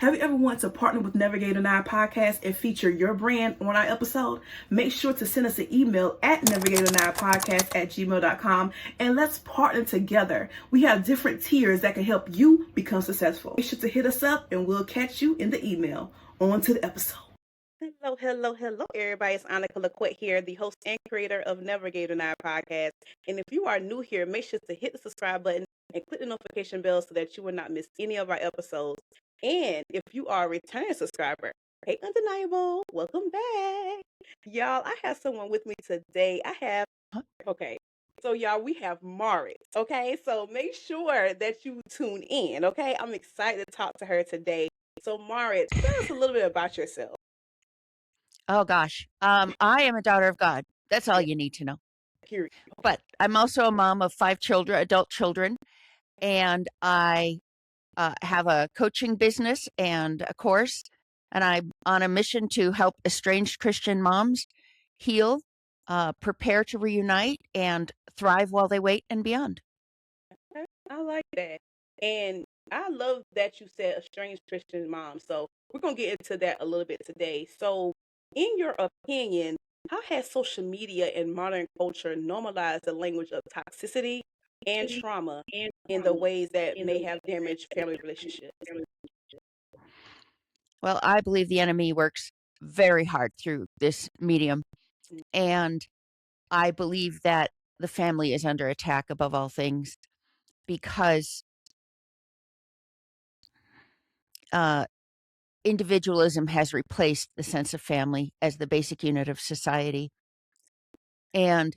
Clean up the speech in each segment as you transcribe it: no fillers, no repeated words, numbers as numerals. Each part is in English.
Have you ever wanted to partner with Navigate and I podcast and feature your brand on our episode? Make sure to send us an email at navigateandipodcast@gmail.com and let's partner together. We have different tiers that can help you become successful. Make sure to hit us up and we'll catch you in the email. On to the episode. Hello, everybody. It's Annika LaQuette here, the host and creator of Navigate and I podcast. And if you are new here, make sure to hit the subscribe button and click the notification bell so that you will not miss any of our episodes. And if you are a returning subscriber, hey, Undeniable, welcome back. Y'all, I have someone with me today. So y'all, we have Marit, okay? So make sure that you tune in, okay? I'm excited to talk to her today. So Marit, tell us a little bit about yourself. Oh gosh. I am a daughter of God. That's all you need to know. Period. But I'm also a mom of 5 children, adult children, and I have a coaching business and a course, and I'm on a mission to help estranged Christian moms heal, prepare to reunite, and thrive while they wait and beyond. Okay, I like that. And I love that you said estranged Christian mom. So we're going to get into that a little bit today. So in your opinion, how has social media and modern culture normalized the language of toxicity and trauma in the ways that may have damaged family relationships? Well, I believe the enemy works very hard through this medium, and I believe that the family is under attack above all things because individualism has replaced the sense of family as the basic unit of society. And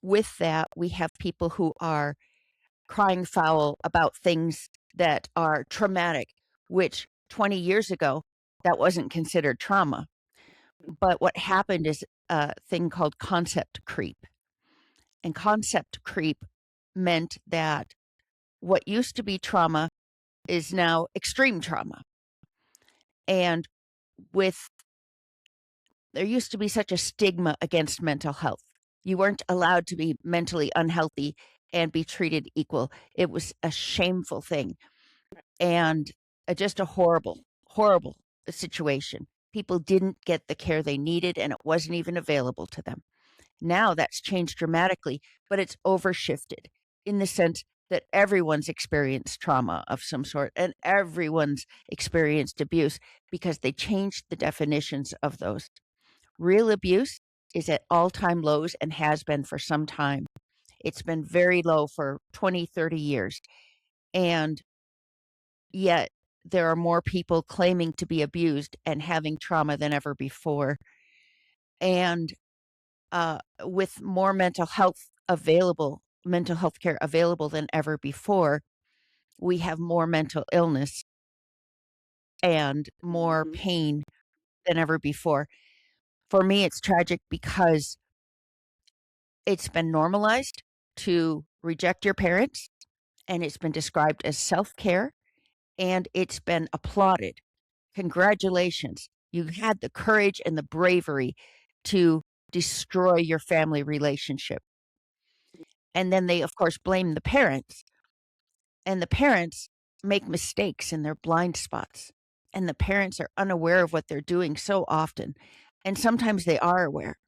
with that, we have people who are crying foul about things that are traumatic, which 20 years ago, that wasn't considered trauma. But what happened is a thing called concept creep. And concept creep meant that what used to be trauma is now extreme trauma. And there used to be such a stigma against mental health. You weren't allowed to be mentally unhealthy and be treated equal. It was a shameful thing and just a horrible, horrible situation. People didn't get the care they needed and it wasn't even available to them. Now that's changed dramatically, but it's overshifted in the sense that everyone's experienced trauma of some sort and everyone's experienced abuse because they changed the definitions of those. Real abuse is at all-time lows and has been for some time. It's been very low for 20, 30 years. And yet there are more people claiming to be abused and having trauma than ever before. And with more mental health care available than ever before, we have more mental illness and more pain than ever before. For me, it's tragic because it's been normalized to reject your parents, and it's been described as self-care, and it's been applauded. Congratulations. You had the courage and the bravery to destroy your family relationship. And then they, of course, blame the parents. And the parents make mistakes in their blind spots. And the parents are unaware of what they're doing so often. And sometimes they are aware.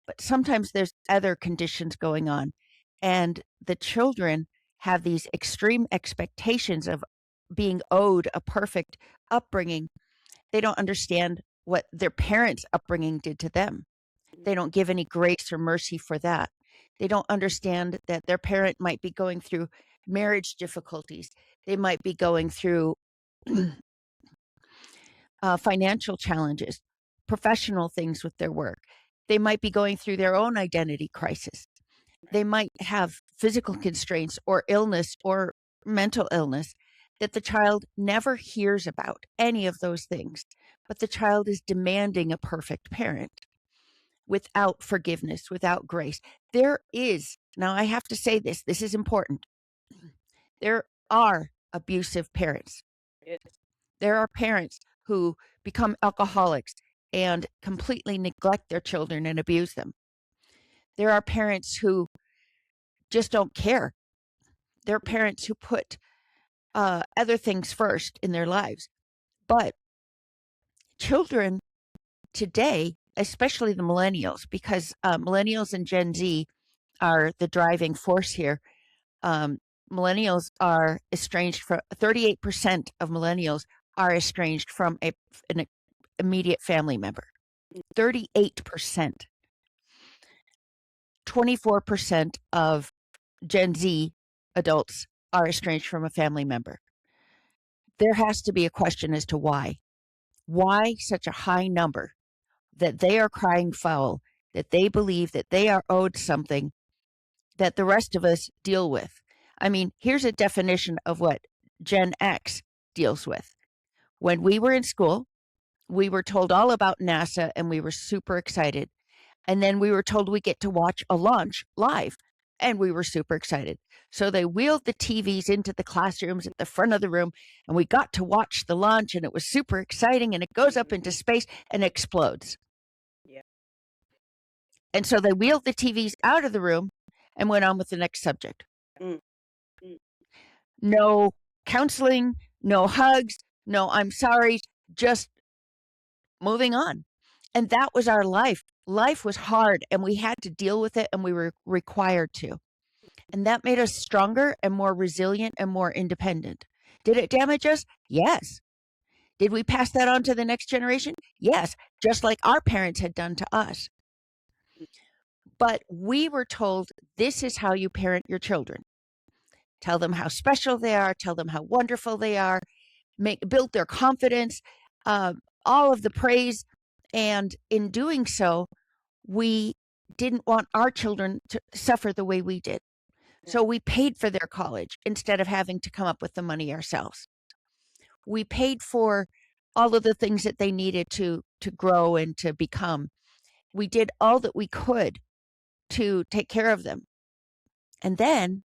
But sometimes there's other conditions going on. And the children have these extreme expectations of being owed a perfect upbringing. They don't understand what their parents' upbringing did to them. They don't give any grace or mercy for that. They don't understand that their parent might be going through marriage difficulties. They might be going through financial challenges, professional things with their work. They might be going through their own identity crisis. They might have physical constraints or illness or mental illness that the child never hears about, any of those things. But the child is demanding a perfect parent without forgiveness, without grace. Now I have to say this is important. There are abusive parents. Yes. There are parents who become alcoholics and completely neglect their children and abuse them. There are parents who just don't care. There are parents who put other things first in their lives. But children today, especially the millennials, because millennials and Gen Z are the driving force here. Millennials are estranged from 38% of millennials are estranged from an immediate family member. 38%. 24% of Gen Z adults are estranged from a family member. There has to be a question as to why. Why such a high number that they are crying foul, that they believe that they are owed something that the rest of us deal with. I mean, here's a definition of what Gen X deals with. When we were in school, we were told all about NASA and we were super excited. And then we were told we get to watch a launch live and we were super excited. So they wheeled the TVs into the classrooms at the front of the room and we got to watch the launch and it was super exciting and it goes up into space and explodes. Yeah. And so they wheeled the TVs out of the room and went on with the next subject. Mm. Mm. No counseling, no hugs, no I'm sorry, just moving on. And that was our life. Life was hard and we had to deal with it and we were required to. And that made us stronger and more resilient and more independent. Did it damage us? Yes. Did we pass that on to the next generation? Yes, just like our parents had done to us. But we were told this is how you parent your children. Tell them how special they are, tell them how wonderful they are, build their confidence, all of the praise. And in doing so, we didn't want our children to suffer the way we did. So we paid for their college instead of having to come up with the money ourselves. We paid for all of the things that they needed to grow and to become. We did all that we could to take care of them. And then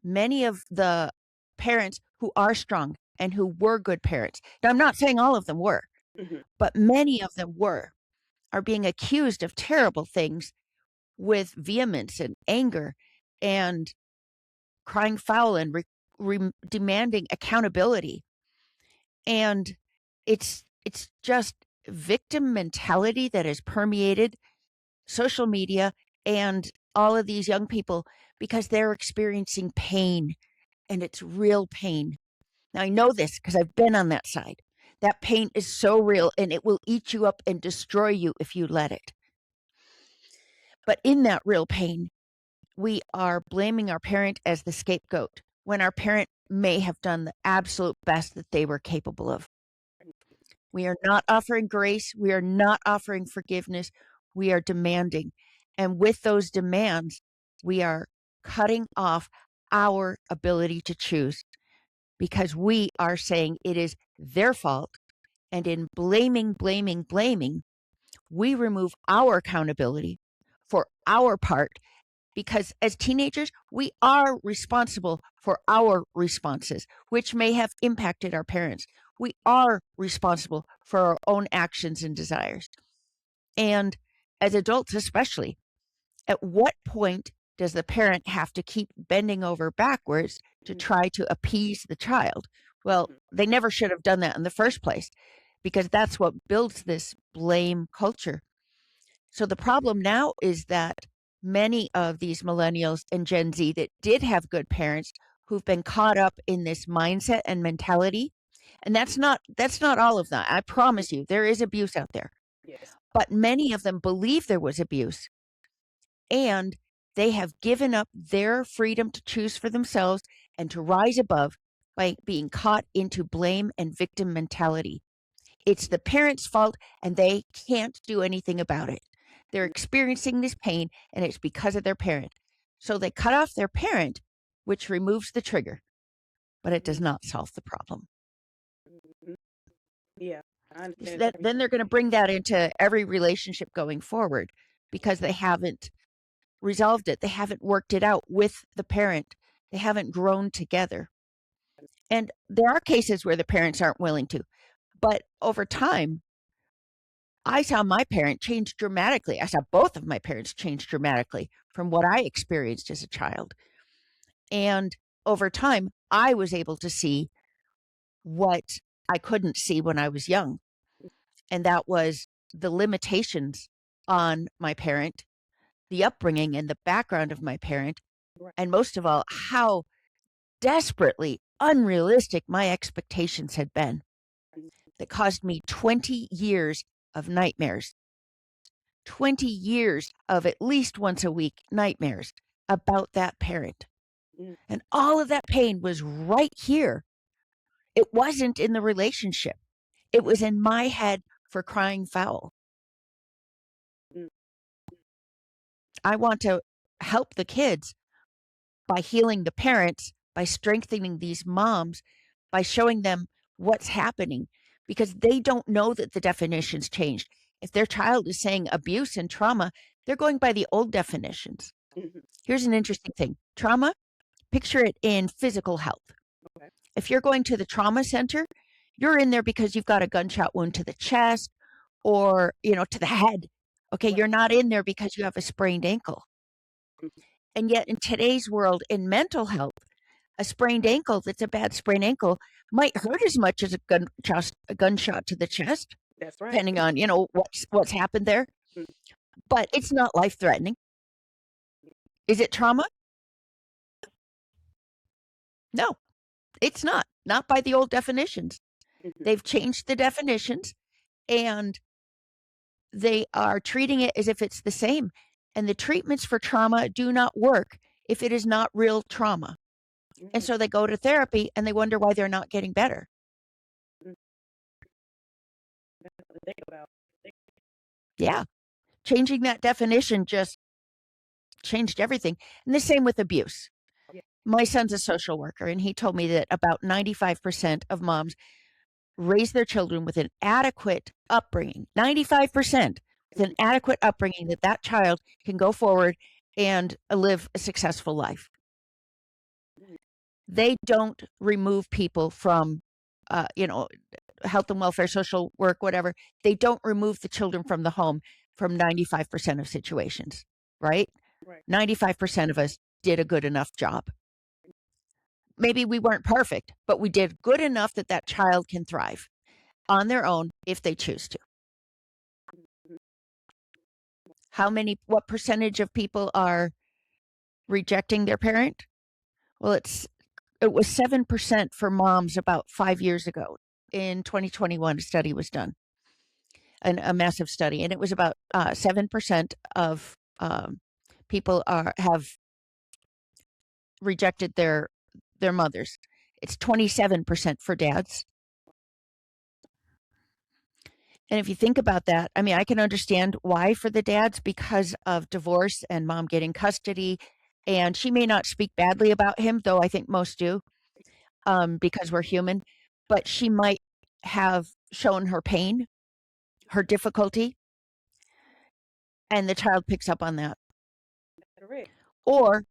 many of the parents who are strong and who were good parents, now I'm not saying all of them were, but many of them are being accused of terrible things with vehemence and anger and crying foul and demanding accountability. And it's just victim mentality that has permeated social media and all of these young people because they're experiencing pain and it's real pain. Now I know this because I've been on that side. That pain is so real and it will eat you up and destroy you if you let it. But in that real pain, we are blaming our parent as the scapegoat when our parent may have done the absolute best that they were capable of. We are not offering grace. We are not offering forgiveness. We are demanding. And with those demands, we are cutting off our ability to choose because we are saying it is their fault. And in blaming, we remove our accountability for our part because as teenagers, we are responsible for our responses, which may have impacted our parents. We are responsible for our own actions and desires. And as adults, especially, at what point does the parent have to keep bending over backwards to try to appease the child? Well, they never should have done that in the first place because that's what builds this blame culture. So the problem now is that many of these millennials and Gen Z that did have good parents who've been caught up in this mindset and mentality, and that's not all of them. I promise you, there is abuse out there. Yes. But many of them believe there was abuse and they have given up their freedom to choose for themselves and to rise above by being caught into blame and victim mentality. It's the parent's fault and they can't do anything about it. They're experiencing this pain and it's because of their parent. So they cut off their parent, which removes the trigger, but it does not solve the problem. Yeah, I understand. Then they're going to bring that into every relationship going forward because they haven't resolved it. They haven't worked it out with the parent. They haven't grown together. And there are cases where the parents aren't willing to, but over time, I saw my parent change dramatically. I saw both of my parents change dramatically from what I experienced as a child. And over time, I was able to see what I couldn't see when I was young. And that was the limitations on my parent, the upbringing and the background of my parent, and most of all, how desperately unrealistic my expectations had been that caused me 20 years of nightmares, 20 years of at least once a week nightmares about that parent. And all of that pain was right here. It wasn't in the relationship, it was in my head for crying foul. I want to help the kids by healing the parents, by strengthening these moms, by showing them what's happening because they don't know that the definitions changed. If their child is saying abuse and trauma, they're going by the old definitions. Here's an interesting thing. Trauma, picture it in physical health. If you're going to the trauma center, you're in there because you've got a gunshot wound to the chest or, to the head. Okay, you're not in there because you have a sprained ankle. And yet in today's world, in mental health, a sprained ankle that's a bad sprained ankle might hurt as much as a gunshot to the chest. That's right. Depending on, what's happened there. But it's not life-threatening. Is it trauma? No, it's not. Not by the old definitions. They've changed the definitions and they are treating it as if it's the same. And the treatments for trauma do not work if it is not real trauma. And so they go to therapy and they wonder why they're not getting better. Yeah. Changing that definition just changed everything. And the same with abuse. My son's a social worker, and he told me that about 95% of moms raise their children with an adequate upbringing. 95% with an adequate upbringing that child can go forward and live a successful life. They don't remove people from, health and welfare, social work, whatever. They don't remove the children from the home from 95% of situations, right? 95% of us did a good enough job. Maybe we weren't perfect, but we did good enough that child can thrive on their own if they choose to. What percentage of people are rejecting their parent? Well, it was 7% for moms about 5 years ago. In 2021, a study was done, a massive study, and it was about 7% of people have rejected their mothers. It's 27% for dads. And if you think about that, I mean, I can understand why for the dads because of divorce and mom getting custody. And she may not speak badly about him, though I think most do, because we're human. But she might have shown her pain, her difficulty, and the child picks up on that. Or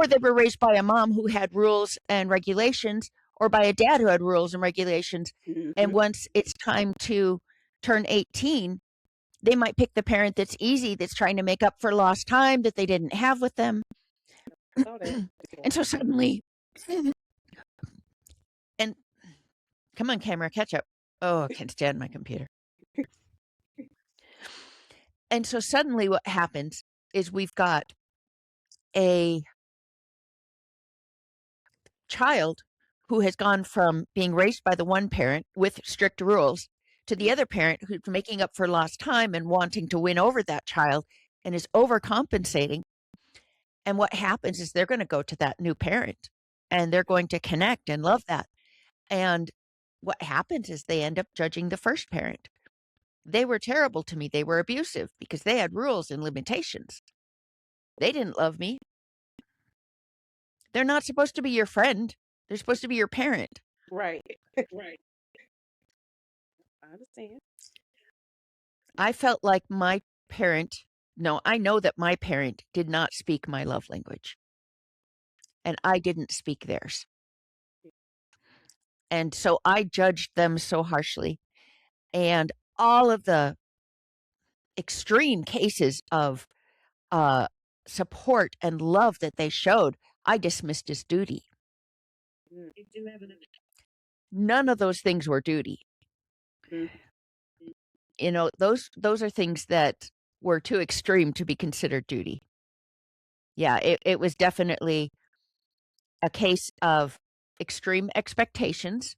they were raised by a mom who had rules and regulations, or by a dad who had rules and regulations. And once it's time to turn 18, they might pick the parent that's easy, that's trying to make up for lost time that they didn't have with them. And so suddenly, and come on, camera, catch up. Oh, I can't stand my computer. And so suddenly what happens is we've got a child who has gone from being raised by the one parent with strict rules to the other parent who's making up for lost time and wanting to win over that child and is overcompensating. And what happens is they're going to go to that new parent and they're going to connect and love that. And what happens is they end up judging the first parent. They were terrible to me. They were abusive because they had rules and limitations. They didn't love me. They're not supposed to be your friend. They're supposed to be your parent. Right. Right. I understand. I felt like I know that my parent did not speak my love language. And I didn't speak theirs. And so I judged them so harshly. And all of the extreme cases of support and love that they showed, I dismissed as duty. None of those things were duty. Mhm. You know, those are things that were too extreme to be considered duty. Yeah, it was definitely a case of extreme expectations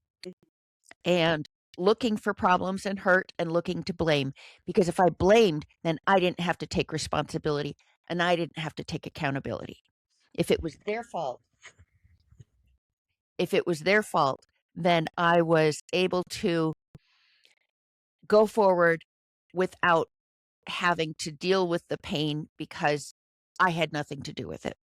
and looking for problems and hurt and looking to blame. Because if I blamed, then I didn't have to take responsibility and I didn't have to take accountability. If it was their fault, if it was their fault, then I was able to go forward without having to deal with the pain because I had nothing to do with it.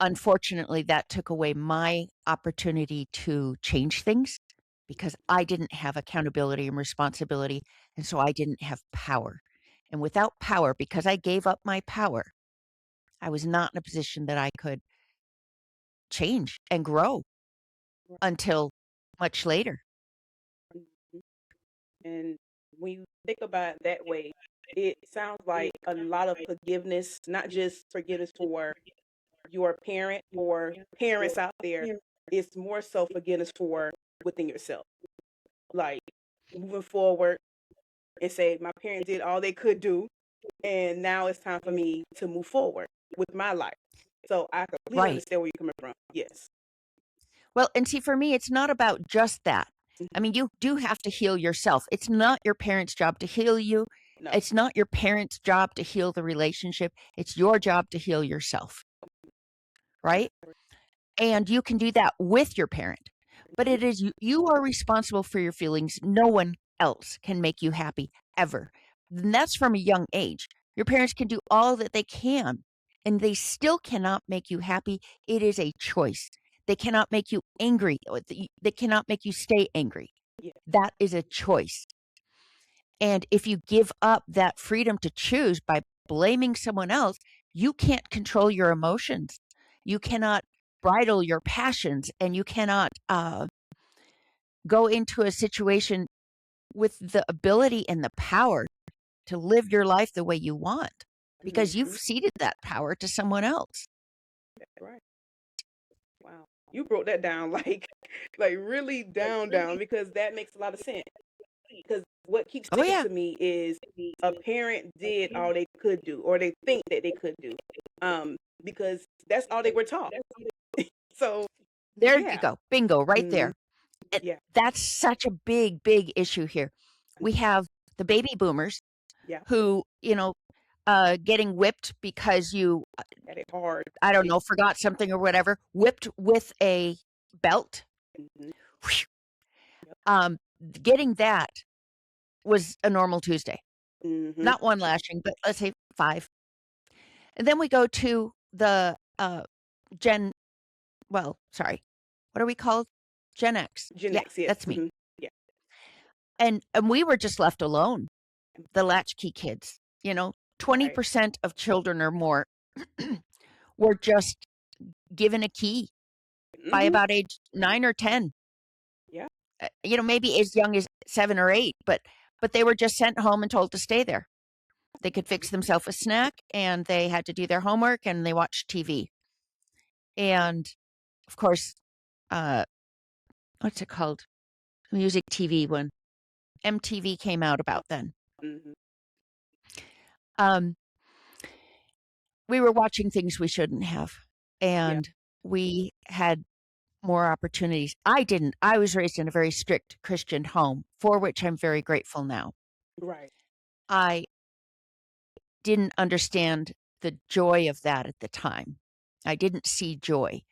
Unfortunately, that took away my opportunity to change things because I didn't have accountability and responsibility, and so I didn't have power. And without power, because I gave up my power, I was not in a position that I could change and grow until much later. Mhm. And when you think about it that way, it sounds like a lot of forgiveness, not just forgiveness for your parent or parents out there. It's more so forgiveness for within yourself. Like moving forward and say, my parents did all they could do, and now it's time for me to move forward with my life. So I completely Right. understand where you're coming from. Yes. Well, and see, for me, it's not about just that. I Mhm. mean, you do have to heal yourself. It's not your parents' job to heal you. No. It's not your parents' job to heal the relationship. It's your job to heal yourself, right? And you can do that with your parent. But Mhm. it is you are responsible for your feelings. No one else can make you happy ever. And that's from a young age. Your parents can do all that they can, and they still cannot make you happy. It is a choice. They cannot make you angry. They cannot make you stay angry. Yeah. That is a choice. And if you give up that freedom to choose by blaming someone else, you can't control your emotions. You cannot bridle your passions, and you cannot go into a situation with the ability and the power to live your life the way you want because you've Mhm. ceded that power to someone else. That's right. Wow. You broke that down like really down because that makes a lot of sense. Because what keeps Oh, sticking yeah. to me is a parent did all they could do, or they think that they could do, because that's all they were taught. So, There you yeah, go. Bingo, right mhm, there. And yeah, that's such a big, big issue here. We have the baby boomers yeah, who, getting whipped because you, had it hard. I don't know, forgot something or whatever, whipped with a belt. Mhm, Whew. yep, Um, Getting that was a normal Tuesday. mhm, Not one lashing, but let's say 5. And then we go to the Gen, well, sorry, what are we called? Gen X. Gen Yeah, X, yes, that's me. yeah, And we were just left alone, the latchkey kids. right, 20% of children or more were just given a key by mhm, about age 9 or 10. yeah, Maybe as young as 7 or 8, but they were just sent home and told to stay there. They could fix themselves a snack and they had to do their homework and they watched TV. And of course, uh, what's it called? Music TV when MTV came out about then. mhm, Um, we were watching things we shouldn't have, yeah, and we had more opportunities. I didn't. I was raised in a very strict Christian home, for which I'm very grateful now. right, I didn't understand the joy of that at the time. I didn't see joy,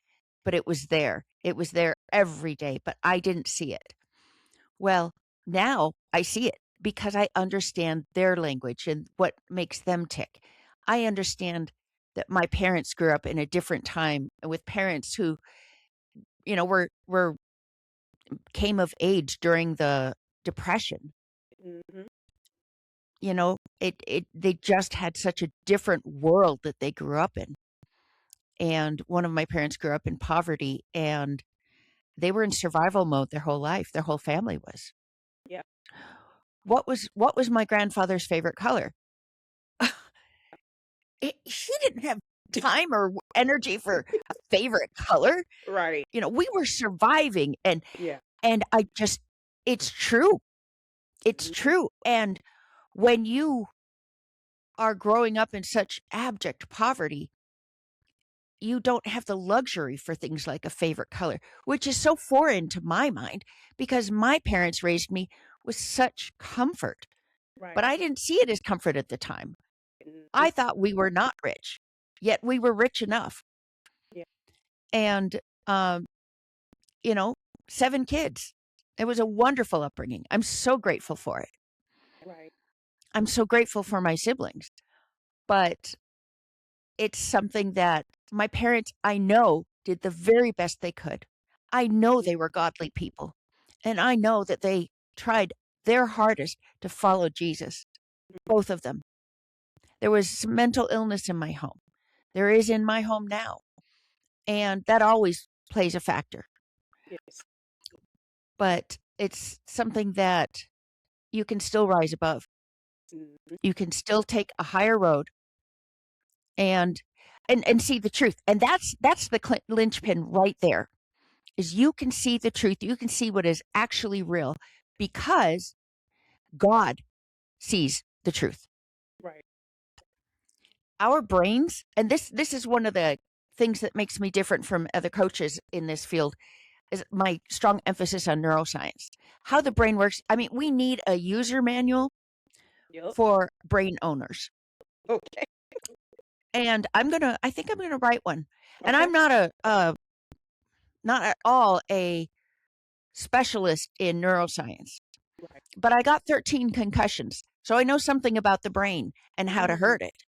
but it was there. It was there every day, but I didn't see it. Well, now I see it because I understand their language and what makes them tick. I understand that my parents grew up in a different time with parents who, were came of age during the depression. mhm, It they just had such a different world that they grew up in. And one of my parents grew up in poverty and they were in survival mode their whole life. Their whole family was. yeah, What was my grandfather's favorite color? He didn't have time or energy for a favorite color. Right. We were surviving, and Yeah. I just it's true. It's Mhm. true. And when you are growing up in such abject poverty, you don't have the luxury for things like a favorite color, which is so foreign to my mind because my parents raised me with such comfort. But Right. I didn't see it as comfort at the time. Mhm. I thought we were not rich, yet we were rich enough. Yeah. And, um, you know, 7 kids. It was a wonderful upbringing. I'm so grateful for it. Right. I'm so grateful for my siblings. But it's something that my parents, I know, did the very best they could. I know they were godly people. And I know that they tried their hardest to follow Jesus, both of them. There was some mental illness in my home. There is in my home now. And that always plays a factor. Yes. But it's something that you can still rise above. Mhm. You can still take a higher road and see the truth. And that's the linchpin right there. Is you can see the truth. You can see what is actually real because God sees the truth. Right. Our brains, and this is one of the things that makes me different from other coaches in this field, is my strong emphasis on neuroscience. How the brain works. I mean, we need a user manual Yep. for brain owners. Okay. And I think I'm gonna write one. And Okay. I'm not not at all a specialist in neuroscience, Right. but I got 13 concussions. So I know something about the brain and how to Mhm. hurt it.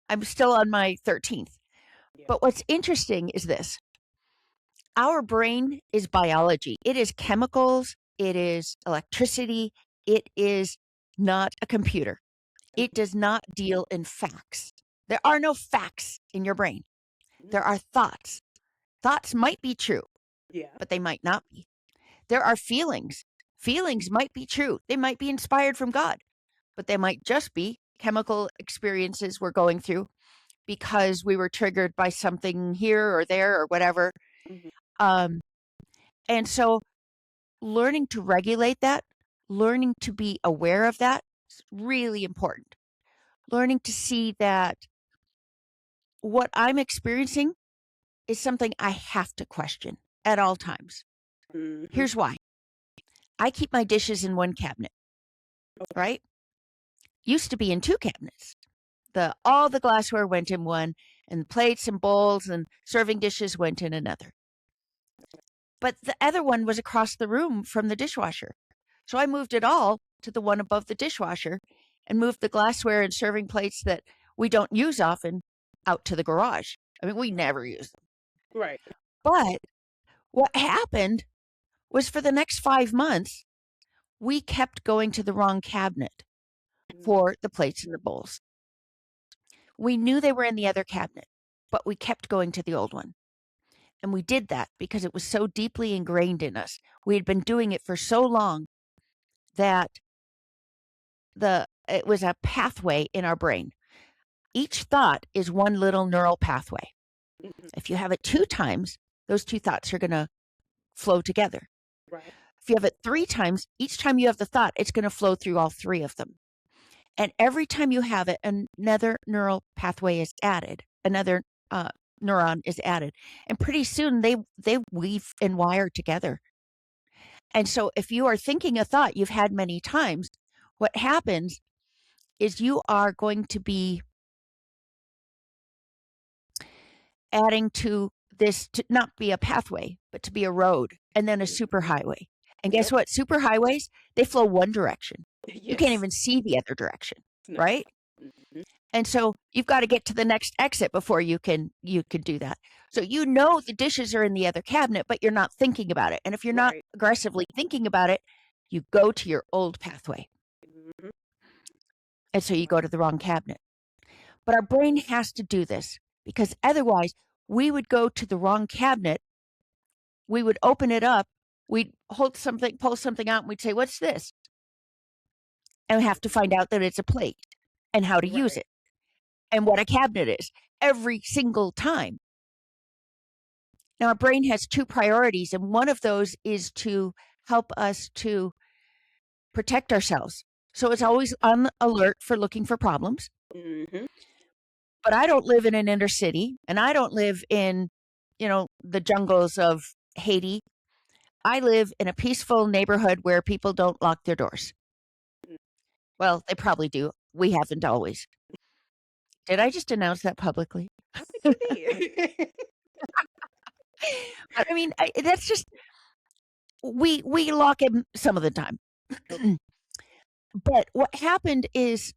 I'm still on my 13th. Yeah. But what's interesting is this. Our brain is biology. It is chemicals, it is electricity, it is not a computer. It does not deal in facts. There are no facts in your brain. There are thoughts. Thoughts might be true, Yeah. but they might not be. There are feelings. Feelings might be true. They might be inspired from God, but they might just be chemical experiences we're going through because we were triggered by something here or there or whatever. Mhm. Um, and so learning to regulate that, learning to be aware of that is really important. Learning to see that what I'm experiencing is something I have to question at all times. Mhm. Here's why. I keep my dishes in one cabinet, Okay. right? Used to be in two cabinets. All the glassware went in one, and plates and bowls and serving dishes went in another. But the other one was across the room from the dishwasher. So I moved it all to the one above the dishwasher and moved the glassware and serving plates that we don't use often out to the garage. I mean, we never use them. Right. But what happened was for the next 5 months, we kept going to the wrong cabinet Mhm. for the plates and the bowls. We knew they were in the other cabinet, but we kept going to the old one. And we did that because it was so deeply ingrained in us. We had been doing it for so long that it was a pathway in our brain. Each thought is one little neural pathway. Mhm. If you have it 2 times, those 2 thoughts are going to flow together. Right. If you have it 3 times, each time you have the thought, it's going to flow through all 3 of them. And every time you have it, another neural pathway is added, another neuron is added. And pretty soon they weave and wire together. And so if you are thinking a thought you've had many times, what happens is you are going to be adding to this to not be a pathway, but to be a road and then a Mhm. superhighway. And guess Yep. what? Superhighways, they flow one direction. You can't Yes. even see the other direction, No. right? Mhm. And so you've got to get to the next exit before you can do that. So you know the dishes are in the other cabinet, but you're not thinking about it. And if you're not Right. aggressively thinking about it, you go to your old pathway. Mhm. And so you go Right. to the wrong cabinet. But our brain has to do this because otherwise we would go to the wrong cabinet. We would open it up. We'd hold something, pull something out, and we'd say, "What's this?" And we have to find out that it's a plate and how to use Right. it. and what a cabinet is every single time. Now, our brain has two priorities, and one of those is to help us to protect ourselves. So it's always on alert for looking for problems. Mm-hmm. But I don't live in an inner city, and I don't live in, the jungles of Haiti. I live in a peaceful neighborhood where people don't lock their doors. Well, they probably do. We haven't always. Did I just announce that publicly? I think you did. But I mean, that's just we lock him some of the time. But what happened is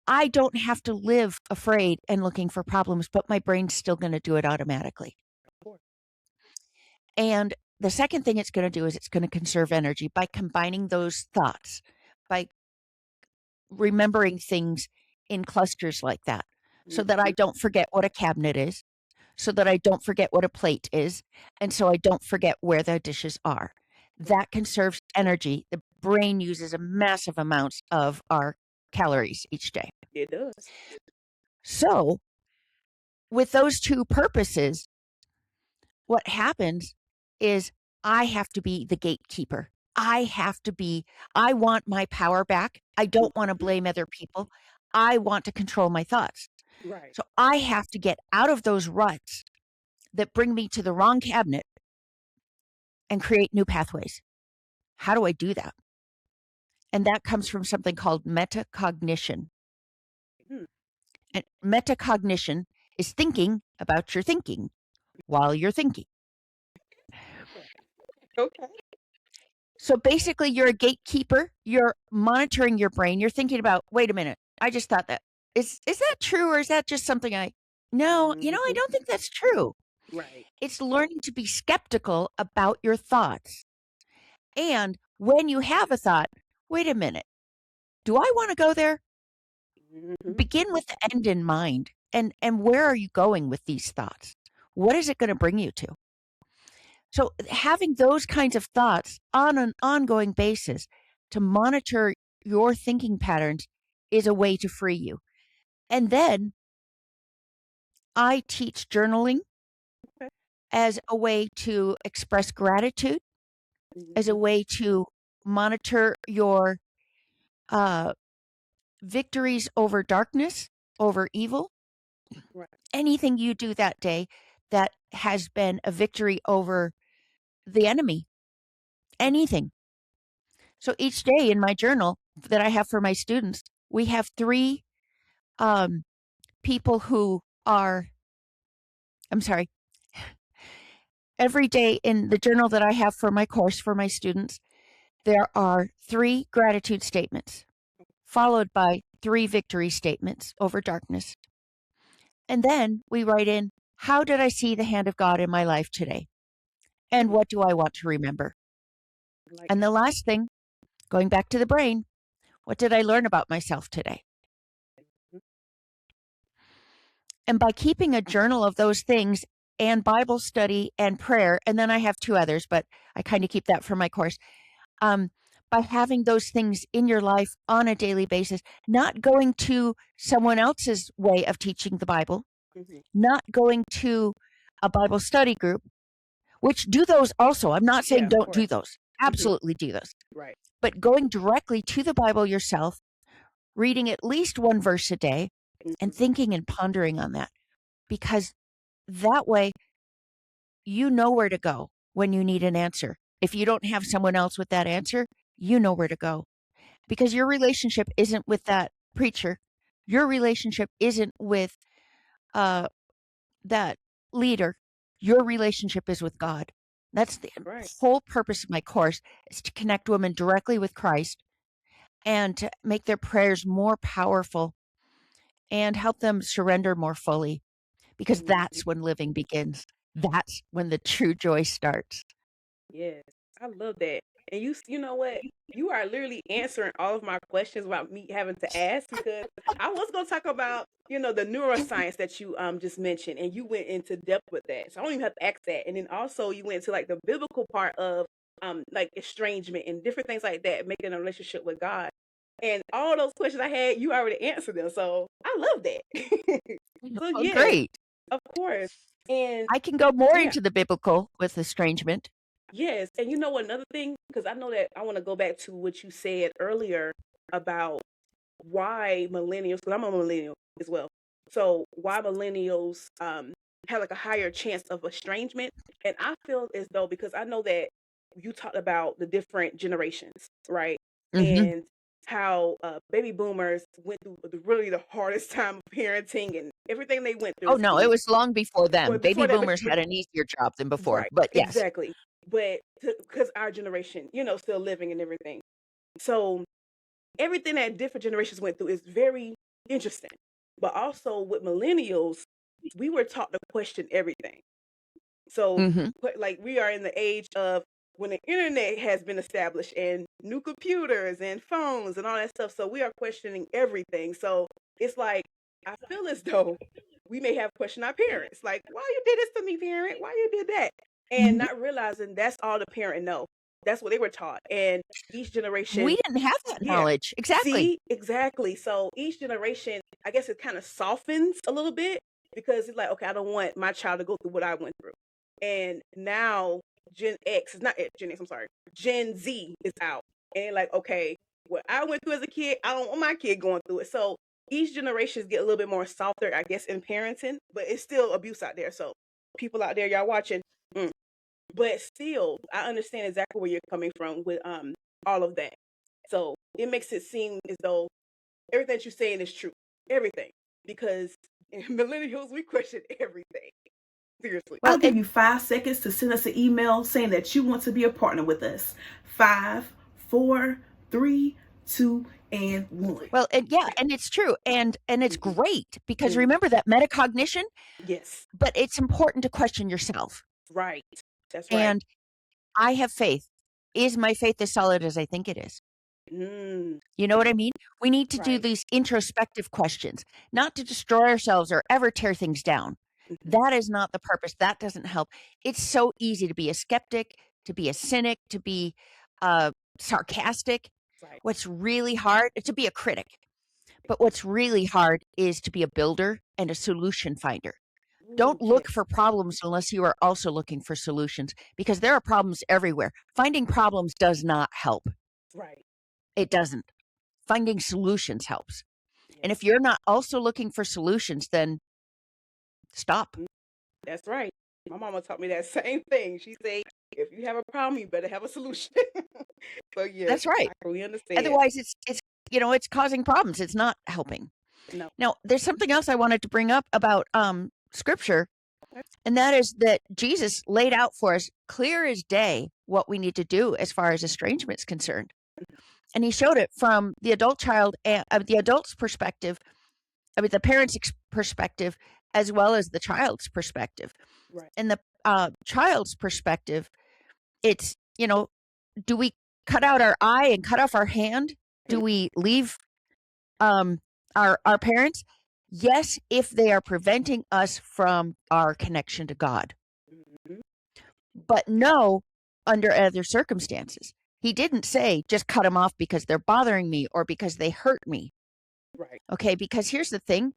I don't have to live afraid and looking for problems, but my brain's still going to do it automatically. Of course. And the second thing it's going to do is it's going to conserve energy by combining those thoughts, by remembering things in clusters like that, so that I don't forget what a cabinet is, so that I don't forget what a plate is, and so I don't forget where the dishes are. That conserves energy. The brain uses a massive amounts of our calories each day. It does. So, with those two purposes, what happens is I have to be the gatekeeper. I want my power back. I don't want to blame other people. I want to control my thoughts. Right. So I have to get out of those ruts that bring me to the wrong cabinet and create new pathways. How do I do that? And that comes from something called metacognition. And metacognition is thinking about your thinking while you're thinking. Okay. So basically, you're a gatekeeper. You're monitoring your brain. You're thinking about, wait a minute, I just thought that. Is that true, or is that just something No, I don't think that's true. Right. It's learning to be skeptical about your thoughts. And when you have a thought, wait a minute, do I want to go there? Begin with the end in mind. And where are you going with these thoughts? What is it going to bring you to? So having those kinds of thoughts on an ongoing basis to monitor your thinking patterns is a way to free you. And then I teach journaling as a way to express gratitude, as a way to monitor your victories over darkness, over evil. Right. Anything you do that day that has been a victory over the enemy. Anything. So each day in my journal that I have for my students, we have 3 people who are, I'm sorry, every day in the journal that I have for my course for my students, there are 3 gratitude statements, followed by 3 victory statements over darkness. And then we write in, how did I see the hand of God in my life today? And what do I want to remember? And the last thing, going back to the brain, what did I learn about myself today? And by keeping a journal of those things and Bible study and prayer, and then I have 2 others, but I kind of keep that for my course. By having those things in your life on a daily basis, not going to someone else's way of teaching the Bible, not going to a Bible study group, which do those also. I'm not saying don't do those. Absolutely do those. Right. But going directly to the Bible yourself, reading at least 1 verse a day, and thinking and pondering on that. Because that way, you know where to go when you need an answer. If you don't have someone else with that answer, you know where to go. Because your relationship isn't with that preacher. Your relationship isn't with that leader. Your relationship is with God. That's the whole purpose of my course, is to connect women directly with Christ and to make their prayers more powerful and help them surrender more fully, because that's when living begins. That's when the true joy starts. Yes, I love that. And you know what? You are literally answering all of my questions without me having to ask, because I was going to talk about, the neuroscience that you just mentioned, and you went into depth with that. So I don't even have to ask that. And then also you went to like the biblical part of like estrangement and different things like that, making a relationship with God. And all those questions I had, you already answered them. So I love that. So Oh, yes, great. of course. And I can go more yeah, into the biblical with estrangement. yes. And you know what, another thing, because I know that I want to go back to what you said earlier about why millennials, because I'm a millennial as well. So why millennials have like a higher chance of estrangement. And I feel as though, because I know that you talked about the different generations, right? Hmm. And how baby boomers went through really the hardest time of parenting and everything they went through. Oh, no, it was long before them. Well, Baby before that, boomers had an easier job than before, right, but yes. exactly. But because our generation, still living and everything. So everything that different generations went through is very interesting. But also with millennials, we were taught to question everything. So, Hmm. like, we are in the age of when the internet has been established and new computers and phones and all that stuff. So, we are questioning everything. So, it's like, I feel as though we may have questioned our parents. Like, why you did this to me, parent? Why you did that? And not realizing that's all the parent know. That's what they were taught. And each We generation, didn't have that yeah. knowledge. Exactly. See, exactly. So each generation, I guess it kind of softens a little bit because it's like, okay, I don't want my child to go through what I went through. And now Gen X is not Gen X, I'm sorry. Gen Z is out. And like, okay, what I went through as a kid, I don't want my kid going through it. So each generation get a little bit more softer, I guess, in parenting, but it's still abuse out there. So people out there, y'all watching, mm. But still, I understand exactly where you're coming from with all of that. So it makes it seem as though everything that you're saying is true. Everything. Because in millennials, we question everything. Seriously. Well, I'll give you 5 seconds to send us an email saying that you want to be a partner with us. 5, 4, 3, 2, and 1. well, and yeah, and it's true, and it's Mhm. great because Mhm. remember that metacognition, Yes. but it's important to question yourself. Right. That's right. And I have faith. Is my faith as solid as I think it is? Mm, You know what I mean? We need to do right. these introspective questions, not to destroy ourselves or ever tear things down. Mhm. That is not the purpose. That doesn't help. It's so easy to be a skeptic, to be a cynic, to be sarcastic. Right. What's really hard to be a critic, but what's really hard is to be a builder and a solution finder. Ooh, Don't look yes. for problems unless you are also looking for solutions because there are problems everywhere. Finding problems does not help. Right. It doesn't. Finding solutions helps. And if Yes. you're not also looking for solutions, then stop. Mm, that's right. My mama taught me that same thing. She said, if you have a problem, you better have a solution. So yes, That's right. I really understand. Otherwise, it's causing problems. It's not helping. No. Now, there's something else I wanted to bring up about scripture, Okay. and that is that Jesus laid out for us clear as day what we need to do as far as estrangement is concerned. And he showed it from the the adult's perspective, the parent's perspective, as well as the child's perspective. Right. In the child's perspective, it's, do we cut out our eye and cut off our hand? Do we leave um, our parents? Yes, if they are preventing us from our connection to God, Mhm. but no under other circumstances. He didn't say just cut them off because they're bothering me or because they hurt me. Right. Okay, because here's the thing: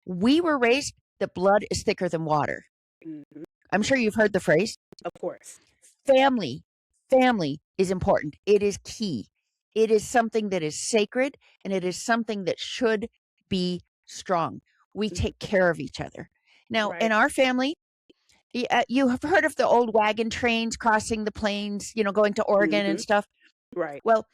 we were raised that blood is thicker than water. Mhm. I'm sure you've heard the phrase. Of course. Family, family is important. It is key. It is something that is sacred and it is something that should be strong. We Mhm. take care of each other. Now, Right. in our family, you have heard of the old wagon trains crossing the plains, going to Oregon and Mhm. stuff. Right. Well,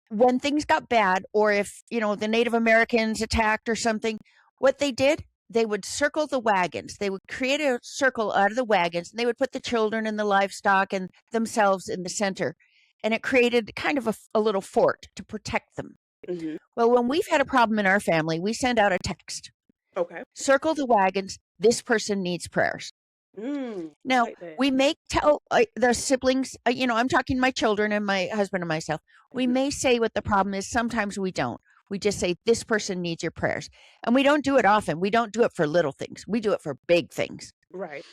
when things got bad, or if, the Native Americans attacked or something, what they did, they would circle the wagons. They would create a circle out of the wagons, and they would put the children and the livestock and themselves in the center. And it created kind of a little fort to protect them. Mhm. Well, when we've had a problem in our family, we send out a text: Okay. circle the wagons. This person needs prayers. I Now, like that. we may tell the siblings, I'm talking my children and my husband and myself, we Mhm. may say what the problem is. Sometimes we don't. We just say, this person needs your prayers. And we don't do it often. We don't do it for little things. We do it for big things. Right.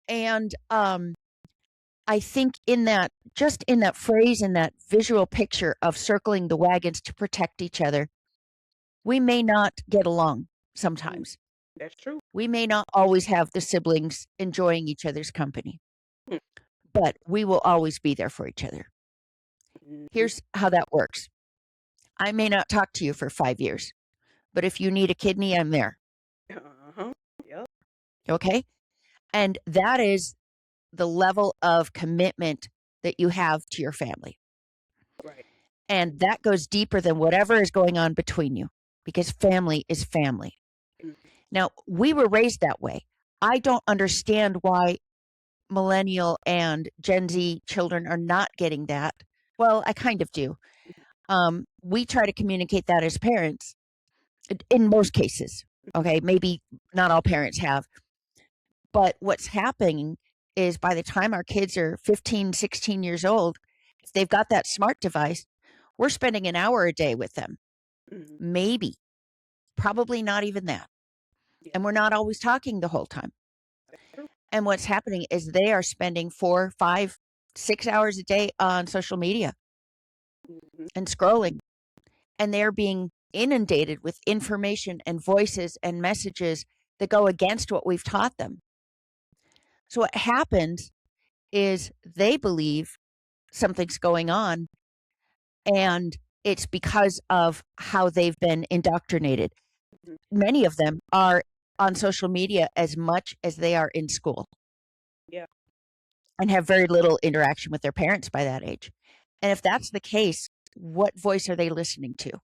And I think just in that phrase, in that visual picture of circling the wagons to protect each other, we may not get along sometimes. That's true. We may not always have the siblings enjoying each other's company, Mm. but we will always be there for each other. Mhm. Here's how that works. I may not talk to you for 5 years, but if you need a kidney, I'm there. Uh-huh. Yep. Okay? And that is the level of commitment that you have to your family. Right. And that goes deeper than whatever is going on between you because family is family. Mhm. Now, we were raised that way. I don't understand why millennial and Gen Z children are not getting that. Well, I kind of do. We try to communicate that as parents in most cases. Okay, maybe not all parents have. But what's happening is by the time our kids are 15, 16 years old, if they've got that smart device, we're spending an hour a day with them. Mhm. Maybe, probably not even that. Yeah. And we're not always talking the whole time. That's true. And what's happening is they are spending 4, 5, 6 hours a day on social media Mhm. and scrolling. And they're being inundated with information and voices and messages that go against what we've taught them. So what happens is they believe something's going on and it's because of how they've been indoctrinated. Mhm. Many of them are on social media as much as they are in school. Yeah. And have very little interaction with their parents by that age. And if that's the case, what voice are they listening to?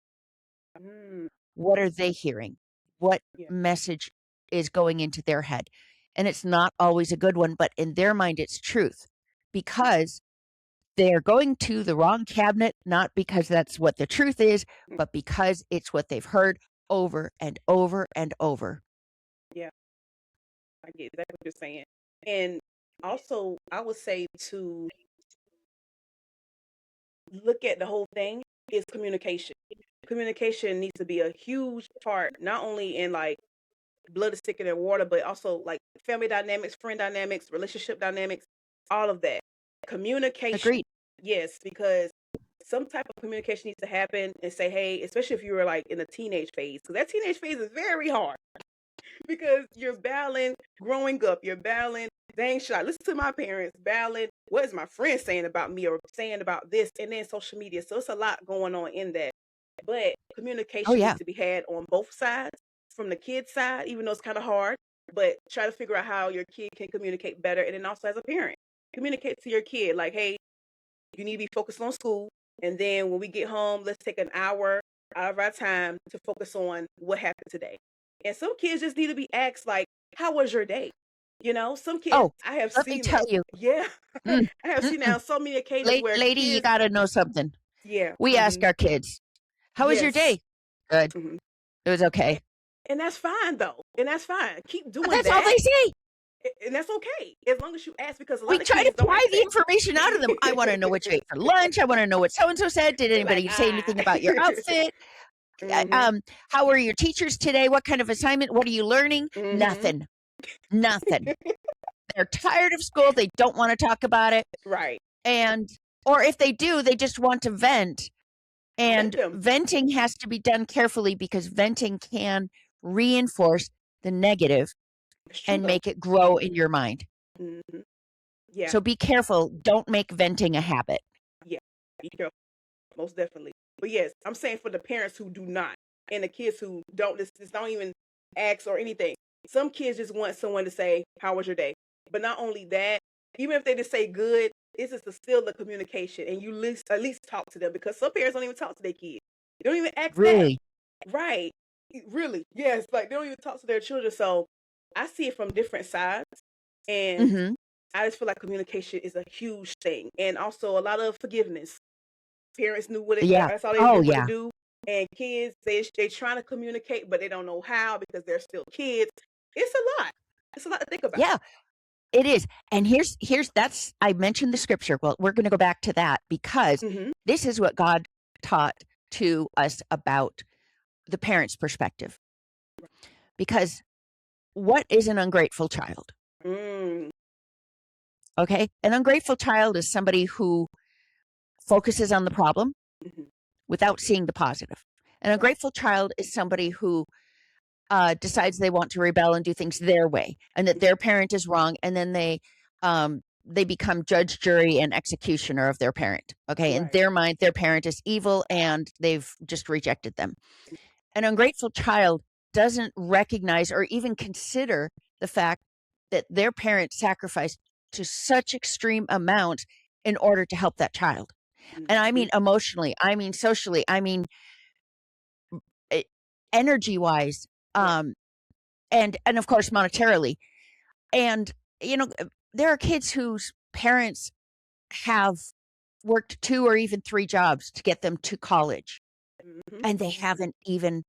Mm. What are they hearing? What Yeah. message is going into their head? And it's not always a good one, but in their mind, it's truth because they're going to the wrong cabinet, not because that's what the truth is, Mm. but because it's what they've heard over and over and over. Yeah. I get exactly what you're saying. And also, I would say to look at the whole thing is communication. Communication needs to be a huge part, not only in like blood is thicker than water, but also like family dynamics, friend dynamics, relationship dynamics, all of that. Communication, Agreed. yes, because some type of communication needs to happen and say, hey, especially if you were like in the teenage phase, because that teenage phase is very hard because you're battling growing up, you're battling, dang, should I listen to my parents, battling, what is my friend saying about me or saying about this, and then social media. So it's a lot going on in that. But Oh, communication needs yeah. to be had on both sides, from the kid's side, even though it's kind of hard, but try to figure out how your kid can communicate better. And then also as a parent, communicate to your kid, like, hey, you need to be focused on school. And then when we get home, let's take an hour out of our time to focus on what happened today. And some kids just need to be asked, like, how was your day? You know, some kids, Oh, I have let me seen tell that. you. Yeah. Mm, I have seen that mm-mm. on so many occasions where Lady, you kids, got to know something. yeah. We ask our kids, how was your Yes. day? Good. hmm It was And, okay. and that's fine, though. And that's fine. Keep But doing that's all that. they say. And that's okay. As long as you ask, because a We lot of try to kids don't pry ask the that. information out of them. I want to know what you ate for lunch. I want to know what so and so said. Did They're like, anybody say anything about your outfit? mm-hmm, How were your teachers today? What kind of assignment? What are you learning? mm-hmm. Nothing. Nothing. They're tired of school. They don't want to talk about it. Right. And, or if they do, they just want to vent. Let And them. venting has to be done carefully because venting can reinforce the negative It's true and though. make it grow in your mind. hmm Yeah. So be careful. Don't make venting a habit. Yeah. Be careful. Most definitely. But yes, I'm saying for the parents who do not, and the kids who don't just don't even ask or anything. Some kids just want someone to say, "How was your day?" But not only that, even if they just say good, it's just still the communication, and you at least talk to them, because some parents don't even talk to their kids. They don't even ask that. Really? Right. Really. Yes. Like they don't even talk to their children. So I see it from different sides. And Hmm. I just feel like communication is a huge thing. And also a lot of forgiveness. Parents knew Yeah. that's all they Oh, knew what to yeah. do. And kids, they trying to communicate, but they don't know how because they're still kids. It's a lot. It's a lot to think about. Yeah, it is. And here's that's I mentioned the scripture. Well, we're going to go back to that because hmm this is what God taught to us about the parent's perspective. Because what is an ungrateful child? Mm, Okay. An ungrateful child is somebody who focuses on the problem Mhm. without seeing the positive. An Right. ungrateful child is somebody who decides they want to rebel and do things their way, and that their parent is wrong, and then they become judge, jury, and executioner of their parent. Okay, in Right. their mind, their parent is evil, and they've just rejected them. An ungrateful child doesn't recognize or even consider the fact that their parent sacrificed to such extreme amounts in order to help that child. And I mean Mhm. emotionally, I mean socially, I mean energy wise, Yeah. and of course monetarily. And you know, there are kids whose parents have worked 2 or even 3 jobs to get them to college, Mhm. and they haven't even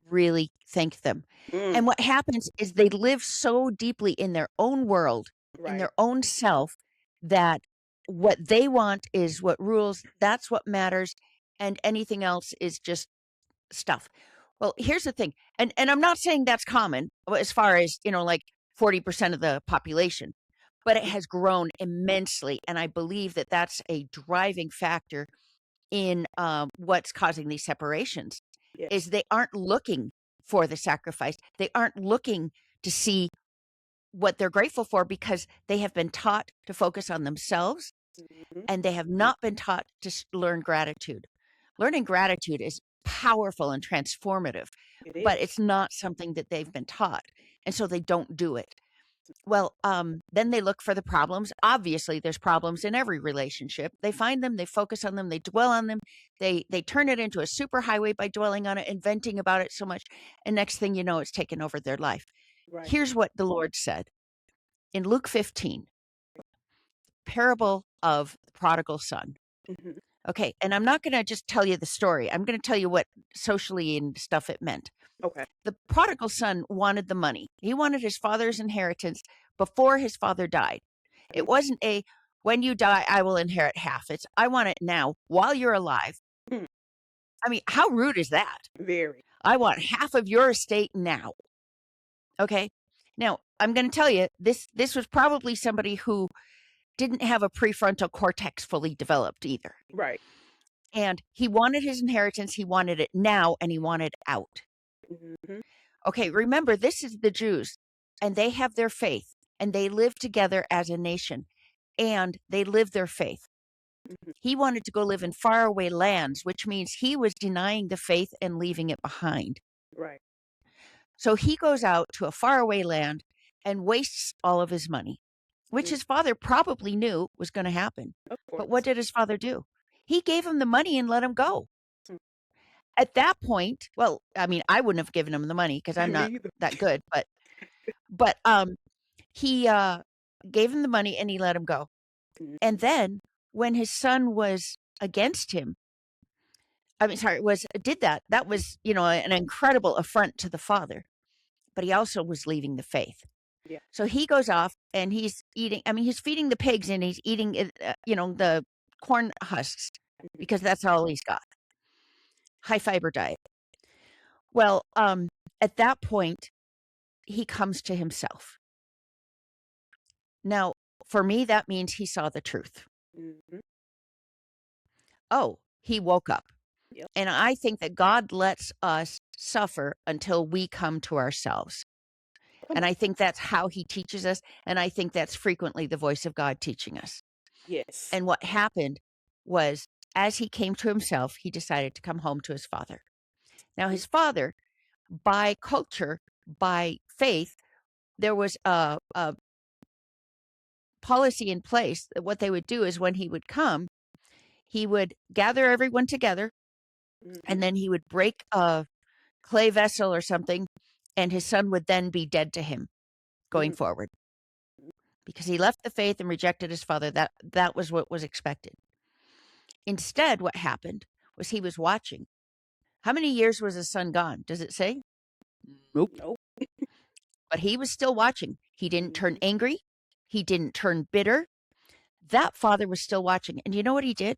really thanked them. Mm. And what happens is they live so deeply in their own world, in Right. their own self, that what they want is what rules, that's what matters, and anything else is just stuff. Well, here's the thing, and I'm not saying that's common as far as, you know, like 40% of the population, but it has grown immensely, and I believe that that's a driving factor in what's causing these separations. Yeah. Is they aren't looking for the sacrifice. They aren't looking to see what they're grateful for because they have been taught to focus on themselves, Mhm. and they have not been taught to learn gratitude. Learning gratitude is powerful and transformative, It but is. it's not something that they've been taught. And so they don't do it. Well, then they look for the problems. Obviously, there's problems in every relationship. They find them, they focus on them, they dwell on them, they turn it into a superhighway by dwelling on it and venting about it so much. And next thing you know, it's taken over their life. Right. Here's what the Lord said in Luke 15, parable of the prodigal son. Mhm. Okay, and I'm not going to just tell you the story. I'm going to tell you what socially and stuff it meant. Okay. The prodigal son wanted the money. He wanted his father's inheritance before his father died. It Mhm. wasn't a when you die, I will inherit half. It's I want it now while you're alive. Mm. I mean, how rude is that? Very. I want half of your estate now. Okay. Now, I'm going to tell you this was probably somebody who didn't have a prefrontal cortex fully developed either. Right. And he wanted his inheritance, he wanted it now, and he wanted out. Mhm. Okay, remember, this is the Jews, and they have their faith, and they live together as a nation, and they live their faith. Mhm. He wanted to go live in faraway lands, which means he was denying the faith and leaving it behind. Right. So he goes out to a faraway land and wastes all of his money, which Mm. his father probably knew was going to happen. Of But what course. did his father do? He gave him the money and let him go. Mm. At that point, well, I mean, I wouldn't have given him the money because I'm Me not either. that good, but he gave him the money and he let him go. Mhm. And then when his son was against him, I mean, sorry, was did that, that was, you know, an incredible affront to the father, but he also was leaving the faith. Yeah. So he goes off and he's eating, I mean, he's feeding the pigs and he's eating, you know, the corn husks Mhm. because that's all he's got. High fiber diet. Well, at that point, he comes to himself. Now, for me, that means he saw the truth. Mhm. Oh, he woke up. Yep. And I think that God lets us suffer until we come to ourselves. Come And on. I think that's how he teaches us. And I think that's frequently the voice of God teaching us. Yes. And what happened was, as he came to himself, he decided to come home to his father. Now, Mhm. his father, by culture, by faith, there was a policy in place that what they would do is when he would come, he would gather everyone together Mhm. and then he would break a clay vessel or something, and his son would then be dead to him going Mhm. forward because he left the faith and rejected his father. That was what was expected. Instead, what happened was he was watching. How many years was his son gone? Does it say? Nope. Nope. But he was still watching. He didn't turn Mhm. angry. He didn't turn bitter. That father was still watching. And you know what he did?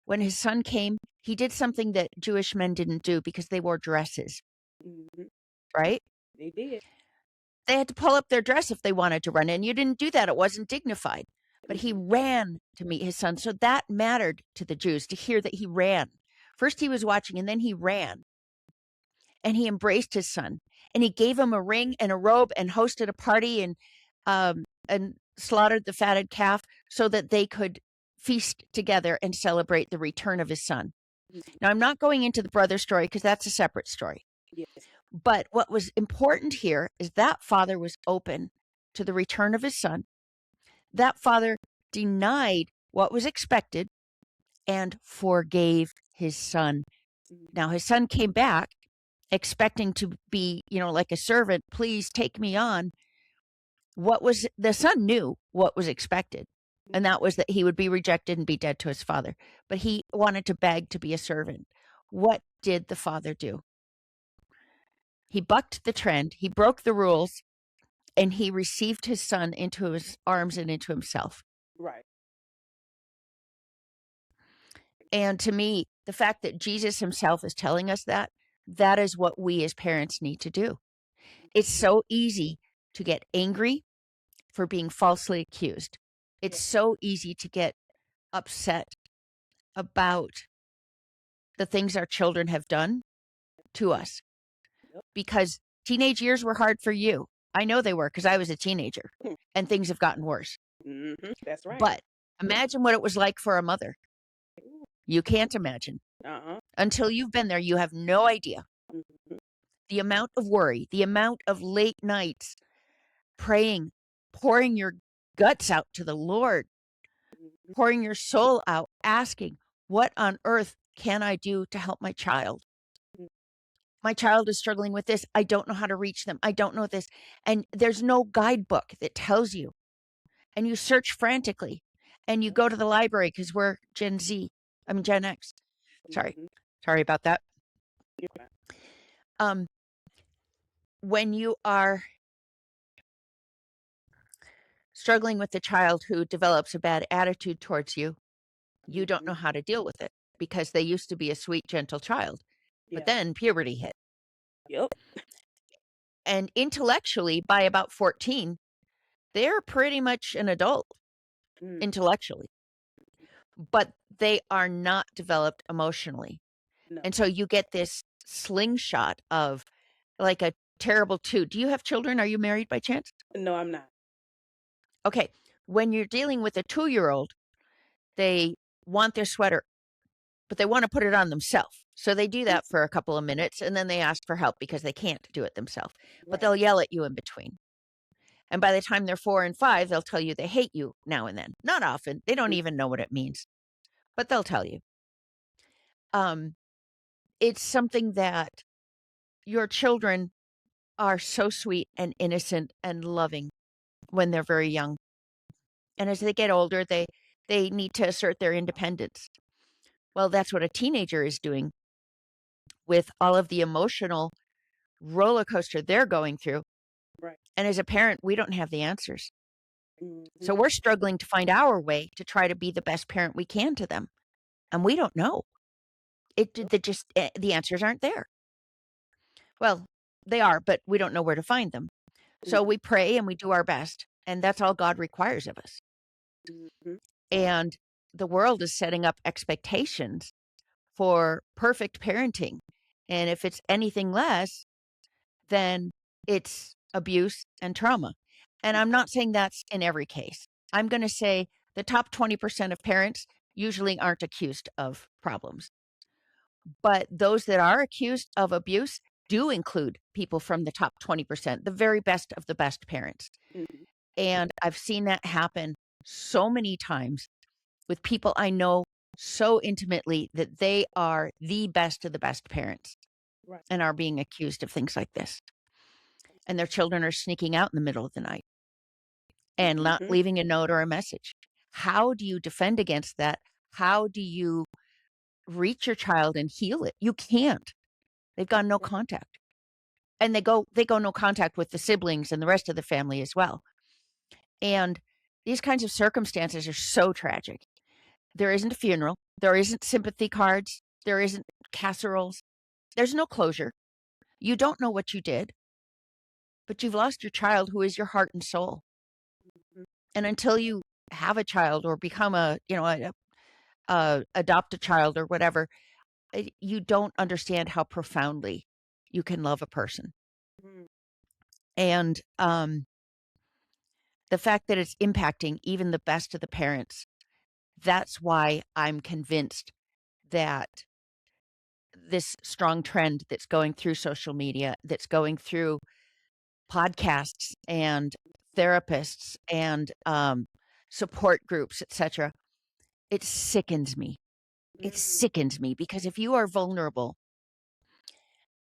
When his son came, he did something that Jewish men didn't do because they wore dresses, Mhm. right? They did. they had to pull up their dress if they wanted to run, and you didn't do that. It wasn't dignified. But he ran to meet his son. So that mattered to the Jews, to hear that he ran. First he was watching, and then he ran. And he embraced his son. And he gave him a ring and a robe and hosted a party and slaughtered the fatted calf so that they could feast together and celebrate the return of his son. Now, I'm not going into the brother story because that's a separate story. Yes. But what was important here is that father was open to the return of his son. That father denied what was expected and forgave his son. Now, his son came back expecting to be, like a servant, please take me on. The son knew what was expected, and that was that he would be rejected and be dead to his father. But he wanted to beg to be a servant. What did the father do? He bucked the trend, he broke the rules, and he received his son into his arms and into himself. Right. And to me, the fact that Jesus himself is telling us that is what we as parents need to do. It's so easy to get angry for being falsely accused. It's so easy to get upset about the things our children have done to us, because teenage years were hard for you. I know they were, because I was a teenager, and things have gotten worse. Mm-hmm. That's right. But imagine what it was like for a mother. You can't imagine. Until you've been there, you have no idea. The amount of worry, the amount of late nights praying, pouring your guts out to the Lord, pouring your soul out, asking, what on earth can I do to help my child? My child is struggling with this. I don't know how to reach them. I don't know this. And there's no guidebook that tells you. And you search frantically, and you go to the library, because we're Gen X. Sorry about that. When you are struggling with a child who develops a bad attitude towards you, you don't know how to deal with it, because they used to be a sweet, gentle child. But then puberty hit. Yep. And intellectually, by about 14, they're pretty much an adult intellectually. But they are not developed emotionally. No. And so you get this slingshot of like a terrible two. Do you have children? Are you married by chance? No, I'm not. Okay. When you're dealing with a 2-year-old, they want their sweater, but they want to put it on themselves. So they do that for a couple of minutes, and then they ask for help because they can't do it themselves. But they'll yell at you in between. And by the time they're 4 and 5, they'll tell you they hate you now and then. Not often. They don't even know what it means, but they'll tell you. It's something that your children are so sweet and innocent and loving when they're very young. And as they get older, they need to assert their independence. Well, that's what a teenager is doing with all of the emotional roller coaster they're going through. Right. And as a parent, we don't have the answers. So we're struggling to find our way to try to be the best parent we can to them. And we don't know. The answers aren't there. Well, they are, but we don't know where to find them. So we pray and we do our best. And that's all God requires of us. And the world is setting up expectations for perfect parenting. And if it's anything less, then it's abuse and trauma. And I'm not saying that's in every case. I'm going to say the top 20% of parents usually aren't accused of problems. But those that are accused of abuse do include people from the top 20%, the very best of the best parents. And I've seen that happen so many times with people I know so intimately that they are the best of the best parents and are being accused of things like this. And their children are sneaking out in the middle of the night and not leaving a note or a message. How do you defend against that? How do you reach your child and heal it? You can't. They've got no contact. And they go no contact with the siblings and the rest of the family as well. And these kinds of circumstances are so tragic. There isn't a funeral. There isn't sympathy cards. There isn't casseroles. There's no closure. You don't know what you did. but you've lost your child who is your heart and soul. Mhm. And until you have a child or become adopt a child or whatever, you don't understand how profoundly you can love a person. Mhm. And the fact that it's impacting even the best of the parents, that's why I'm convinced that this strong trend that's going through social media, that's going through podcasts and therapists and support groups, etc., it sickens me. It Mhm. sickens me because if you are vulnerable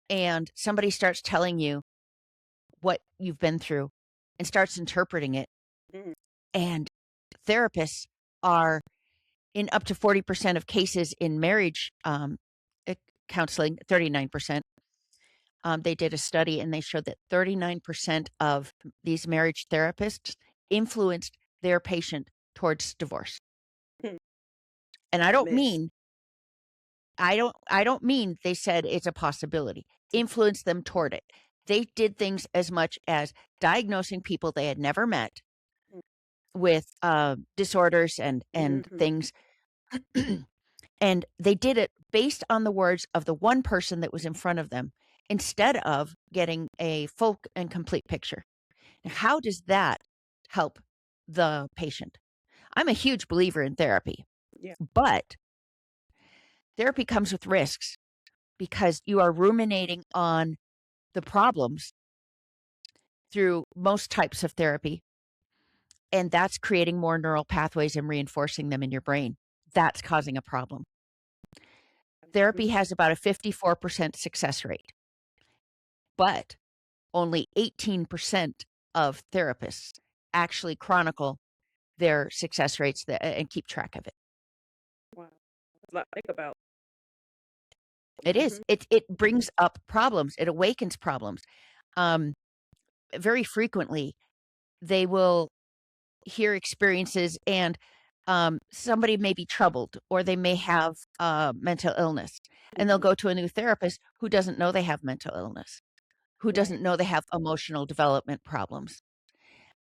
and somebody starts telling you what you've been through and starts interpreting it, Mhm. and therapists are in up to 40% of cases in marriage eh, counseling, 39%. They did a study and they showed that 39% of these marriage therapists influenced their patient towards divorce. Mhm. And A mess. I don't mean they said it's a possibility. Influence them toward it. They did things as much as diagnosing people they had never met Mhm. with disorders and Mhm. things. And they did it based on the words of the one person that was in front of them instead of getting a full and complete picture. Now, how does that help the patient? I'm a huge believer in therapy, Yeah. but therapy comes with risks because you are ruminating on the problems through most types of therapy, and that's creating more neural pathways and reinforcing them in your brain. That's causing a problem. Therapy Mhm. has about a 54% success rate, but only 18% of therapists actually chronicle their success rates and keep track of it. Wow. That's a lot to think about. It is. Mhm. It brings up problems. It awakens problems. Um, Very frequently, they will hear experiences and somebody may be troubled or they may have mental illness, and they'll Mhm. go to a new therapist who doesn't know they have mental illness, who Right. doesn't know they have emotional development problems.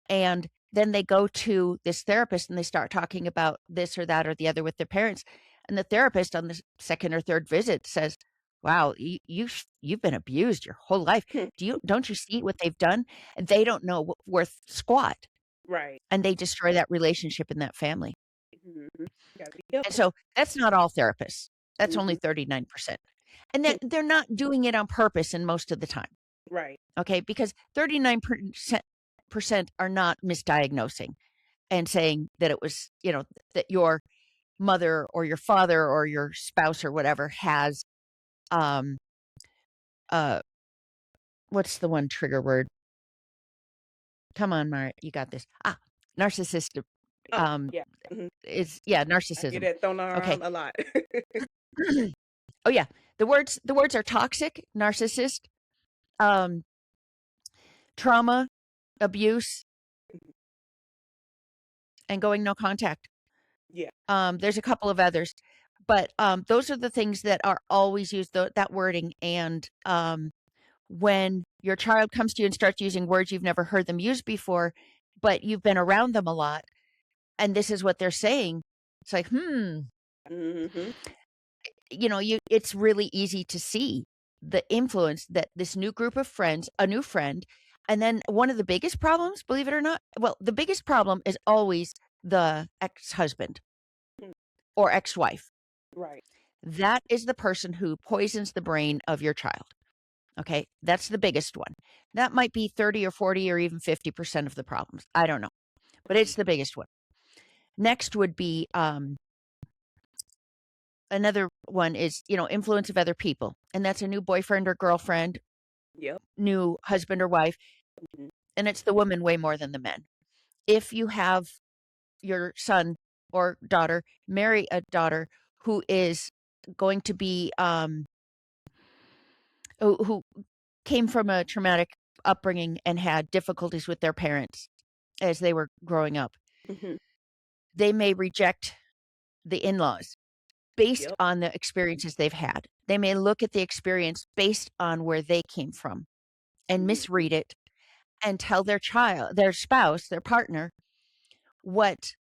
And then they go to this therapist and they start talking about this or that or the other with their parents. And the therapist on the second or third visit says, "Wow, you've been abused your whole life. Hmm. Don't you see what they've done?" And they don't know worth squat, Right. and they destroy that relationship in that family. Mhm. Gotta be And careful. so that's not all therapists. That's only Mhm. 39%. And they're not doing it on purpose in most of the time. Right. Okay, because 39% are not misdiagnosing and saying that it was, that your mother or your father or your spouse or whatever has, um, uh, what's the one trigger word? Come on, Mara, you got this. Narcissistic, Oh, um, yeah. Mhm. yeah, I hear narcissism. that thrown Okay. around a lot. Oh yeah, the words are toxic, narcissist, um, trauma, abuse, and going no contact. Yeah. There's a couple of others, but those are the things that are always used. That wording, and when your child comes to you and starts using words you've never heard them use before, but you've been around them a lot, and this is what they're saying, it's like, Mhm. it's really easy to see the influence that this new group of friends, a new friend, and then one of the biggest problems, believe it or not, well, the biggest problem is always the ex-husband Mm. or ex-wife. Right. That is the person who poisons the brain of your child. Okay, that's the biggest one. That might be 30 or 40 or even 50% of the problems. I don't know, but Mhm. it's the biggest one. Next would be another one is, influence of other people. And that's a new boyfriend or girlfriend, Yep. new husband or wife. Mhm. And it's the women way more than the men. If you have your son or daughter marry a daughter who is going to be, who came from a traumatic upbringing and had difficulties with their parents as they were growing up, Mhm. they may reject the in laws based Yep. on the experiences they've had. They may look at the experience based on where they came from and Mhm. misread it and tell their child, their spouse, their partner, what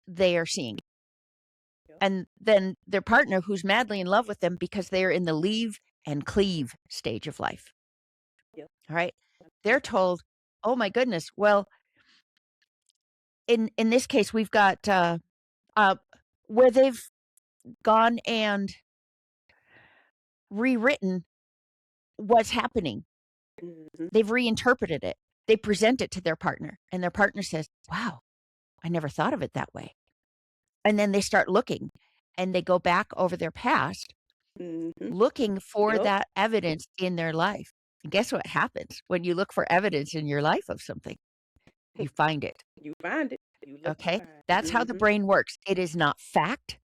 they are seeing. Yep. And then their partner, who's madly in love with them because they are in the leave and cleave stage of life. Yep. All right. They're told, oh my goodness. Well, in this case, we've got where they've gone and rewritten what's happening. Mm-hmm. They've reinterpreted it. They present it to their partner, and their partner says, wow, I never thought of it that way. And then they start looking, and they go back over their past, Mm-hmm. looking for Yep. that evidence in their life. And guess what happens when you look for evidence in your life of something? You find it. You find it. You look Okay. find it. That's how the Mm-hmm. brain works. It is not fact,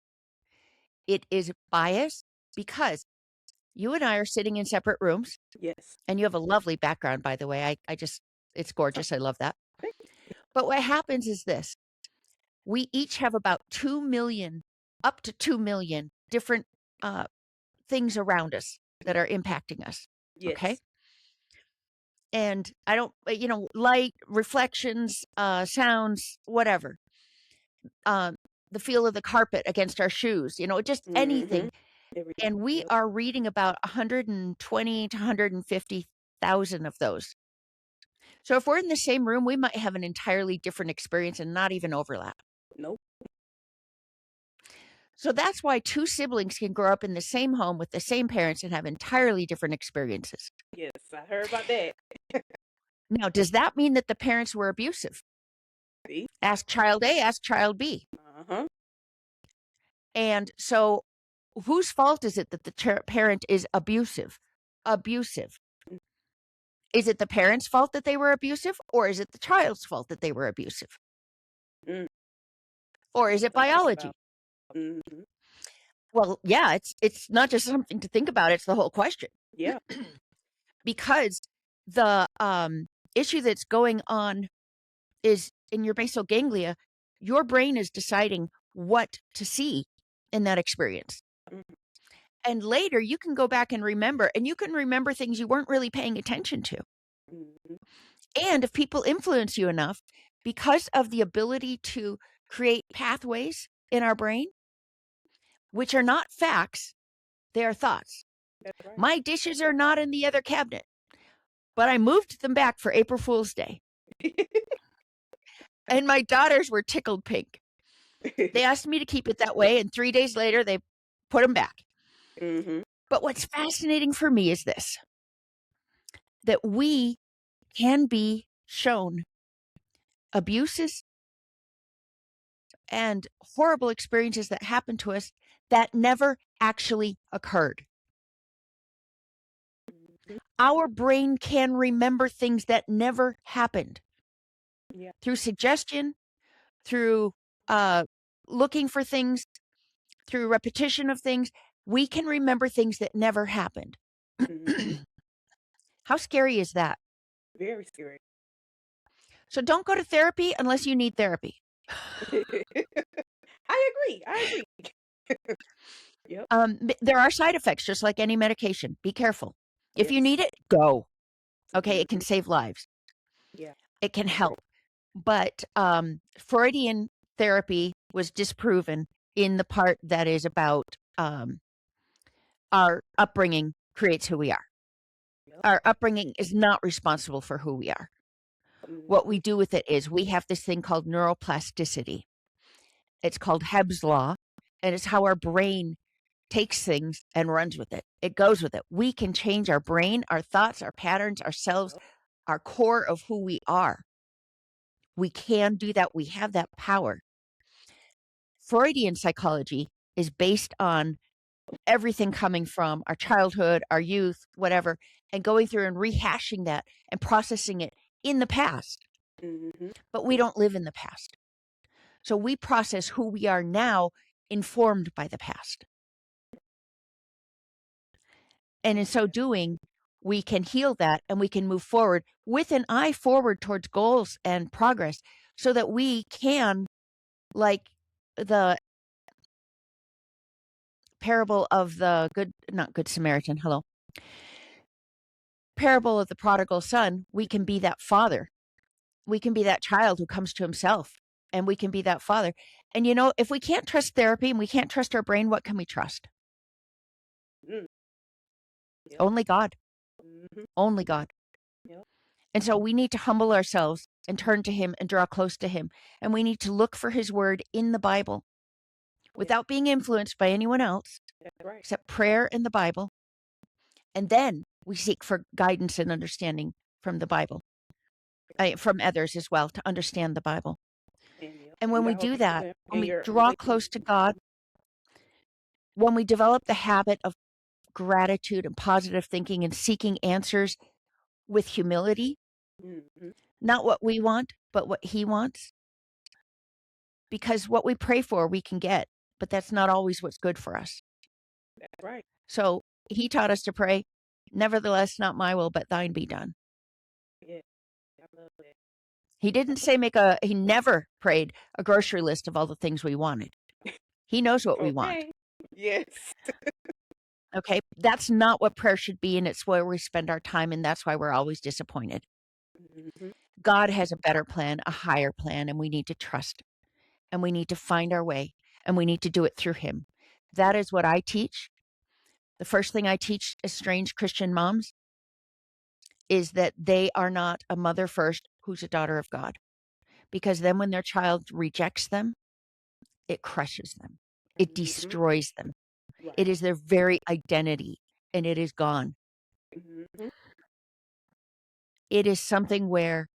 it is bias, because you and I are sitting in separate rooms, Yes. and you have a lovely background, by the way. I just, it's gorgeous. I love that. Thank you. But what happens is this: we each have about 2 million, up to 2 million different things around us that are impacting us. Yes. Okay. And I don't, light, reflections, sounds, whatever, the feel of the carpet against our shoes, just Mm-hmm. anything. Everything. And we Yep. are reading about 120 to 150,000 of those. So if we're in the same room, we might have an entirely different experience and not even overlap. Nope. So that's why two siblings can grow up in the same home with the same parents and have entirely different experiences. Yes, I heard about that. Now, does that mean that the parents were abusive? See? Ask child A, ask child B. Uh-huh. And so whose fault is it that the parent is abusive? Abusive. Is it the parent's fault that they were abusive, or is it the child's fault that they were abusive? Mm. Or is it biology? Mm-hmm. Well, yeah, it's not just something to think about, it's the whole question. Yeah. Because the issue that's going on is in your basal ganglia, your brain is deciding what to see in that experience. Mm-hmm. And later you can go back and remember, and you can remember things you weren't really paying attention to. Mm-hmm. And if people influence you enough, because of the ability to create pathways in our brain, which are not facts, they are thoughts. That's right. My dishes are not in the other cabinet, but I moved them back for April Fool's Day. And my daughters were tickled pink. They asked me to keep it that way, and 3 days later, they put them back. Mm-hmm. But what's fascinating for me is this: that we can be shown abuses and horrible experiences that happen to us that never actually occurred. Mm-hmm. Our brain can remember things that never happened. Yeah. Through suggestion, through looking for things, through repetition of things, we can remember things that never happened. Mm-hmm. How scary is that? Very scary. So don't go to therapy unless you need therapy. I agree. Yep. There are side effects, just like any medication. Be careful. If you Yes. need it, go. Okay, it can Mhm. save lives. Yeah. It can help. But Freudian therapy was disproven in the part that is about our upbringing creates who we are. Yep. Our upbringing is not responsible for who we are. What we Mhm. do with it is we have this thing called neuroplasticity. It's called Hebb's law, and it's how our brain takes things and runs with it. It goes with it. We can change our brain, our thoughts, our patterns, ourselves, Yep. our core of who we are. We can do that. We have that power. Freudian psychology is based on everything coming from our childhood, our youth, whatever, and going through and rehashing that and processing it in the past. Mhm. But we don't live in the past. So we process who we are now informed by the past. And in so doing, we can heal that and we can move forward with an eye forward towards goals and progress so that we can, like the parable of the not good Samaritan, hello. parable of the prodigal son, we can be that father. We can be that child who comes to himself, and we can be that father. And if we can't trust therapy and we can't trust our brain, what can we trust? Mm. Yep. Only God. Mm-hmm. Only God. Yep. And so we need to humble ourselves and turn to him and draw close to him. And we need to look for his word in the Bible without being influenced by anyone else, That's right. except prayer and the Bible. And then we seek for guidance and understanding from the Bible, from others as well, to understand the Bible. And when we do that, when we draw close to God, when we develop the habit of gratitude and positive thinking and seeking answers with humility, Mm-hmm. not what we want, but what he wants. Because what we pray for, we can get, but that's not always what's good for us. That's right. So he taught us to pray, nevertheless, not my will, but thine be done. Yeah, I love that. He didn't say he never prayed a grocery list of all the things we wanted. He knows what we want. Yes. Okay. That's not what prayer should be. And it's where we spend our time. And that's why we're always disappointed. Mm-hmm. God has a better plan, a higher plan, and we need to trust, and we need to find our way, and we need to do it through him. That is what I teach. The first thing I teach estranged Christian moms is that they are not a mother first who's a daughter of God. Because then when their child rejects them, it crushes them. It destroys them. Right. It is their very identity, and it is gone. Mm-hmm. It is something where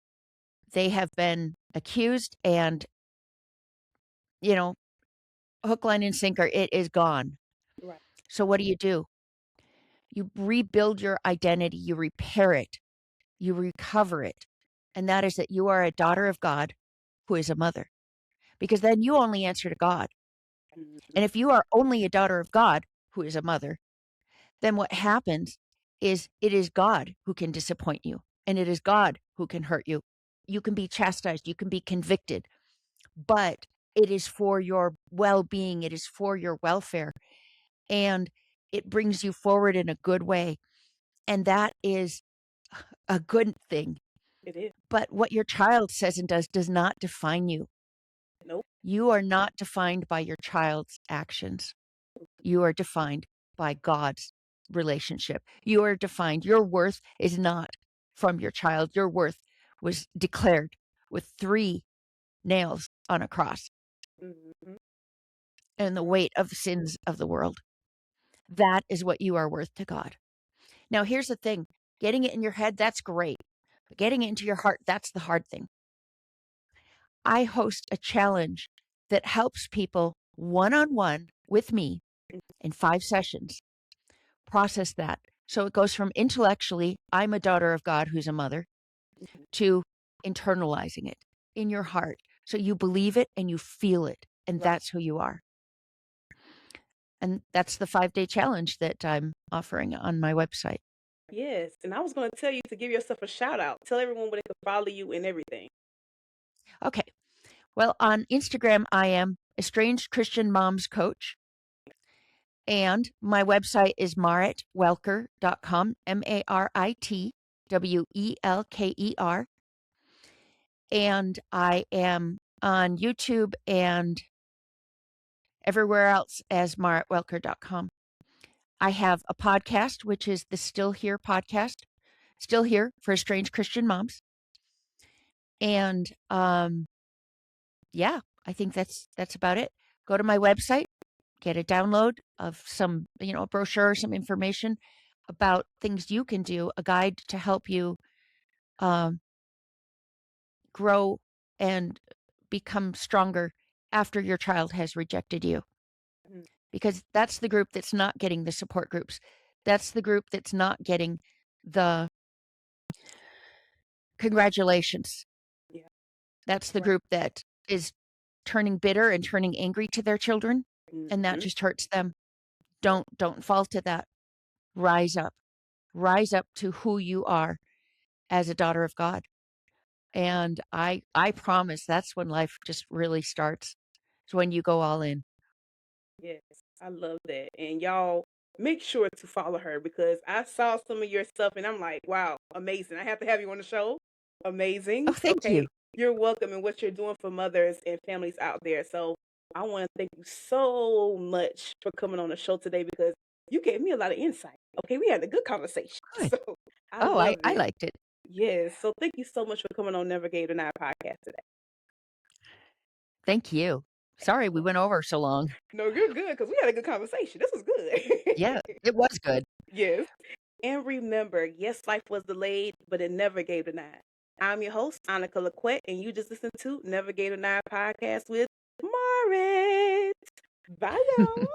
they have been accused and, hook, line, and sinker, it is gone. Right. So what do? You rebuild your identity, you repair it, you recover it. And that is that you are a daughter of God who is a mother. Because then you only answer to God. Mm-hmm. And if you are only a daughter of God who is a mother, then what happens is it is God who can disappoint you, and it is God who can hurt you. You can be chastised, you can be convicted, but it is for your well-being, it is for your welfare, and it brings you forward in a good way. And that is a good thing. It is. But what your child says and does not define you. Nope. You are not defined by your child's actions. You are defined by God's relationship. You are defined. Your worth is not from your child. Your worth was declared with 3 nails on a cross Mm-hmm. and the weight of the sins of the world. That is what you are worth to God. Now, here's the thing. Getting it in your head, that's great. But getting it into your heart, that's the hard thing. I host a challenge that helps people one-on-one with me in 5 sessions process that. So it goes from intellectually, I'm a daughter of God who's a mother, to internalizing it in your heart. So you believe it and you feel it, and Right. that's who you are. And that's the 5-day challenge that I'm offering on my website. Yes. And I was going to tell you to give yourself a shout out. Tell everyone where they can follow you and everything. Okay. Well, on Instagram, I am Estranged Christian Moms Coach. And my website is maritwelker.com, MaritWelker. And I am on YouTube and everywhere else as maritwelker.com. I have a podcast, which is the Still Here podcast, Still Here for Estranged Christian Moms. And yeah, I think that's about it. Go to my website, get a download of some, a brochure, some information about things you can do, a guide to help you grow and become stronger after your child has rejected you. Because that's the group that's not getting the support groups. That's the group that's not getting the congratulations. Yeah. That's the group that is turning bitter and turning angry to their children, and that just hurts them. Don't fall to that. Rise up. Rise up to who you are as a daughter of God. And I promise that's when life just really starts. It's when you go all in. Yes, I love that. And y'all, make sure to follow her because I saw some of your stuff and I'm like, wow, amazing. I have to have you on the show. Oh, Amazing. thank Okay. you. You're welcome and what you're doing for mothers and families out there. So I want to thank you so much for coming on the show today because you gave me a lot of insight. Okay. We had a good conversation. Good. So I Oh, I, loved I it. liked it. Yes. So thank you so much for coming on Navigator Night podcast today. Thank you. Sorry we went over so long. No, you're good because we had a good conversation. This was good. Yeah, it was good. Yes. And remember, yes, life was delayed, but it never gave denied. I'm your host, Annika Laquette, and you just listened to Navigator 9 podcast with Marit. Bye, y'all.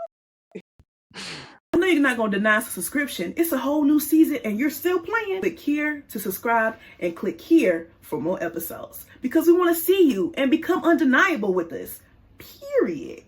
I know you're not going to deny subscription. It's a whole new season and you're still playing. Click here to subscribe and click here for more episodes because we want to see you and become undeniable with us. Period.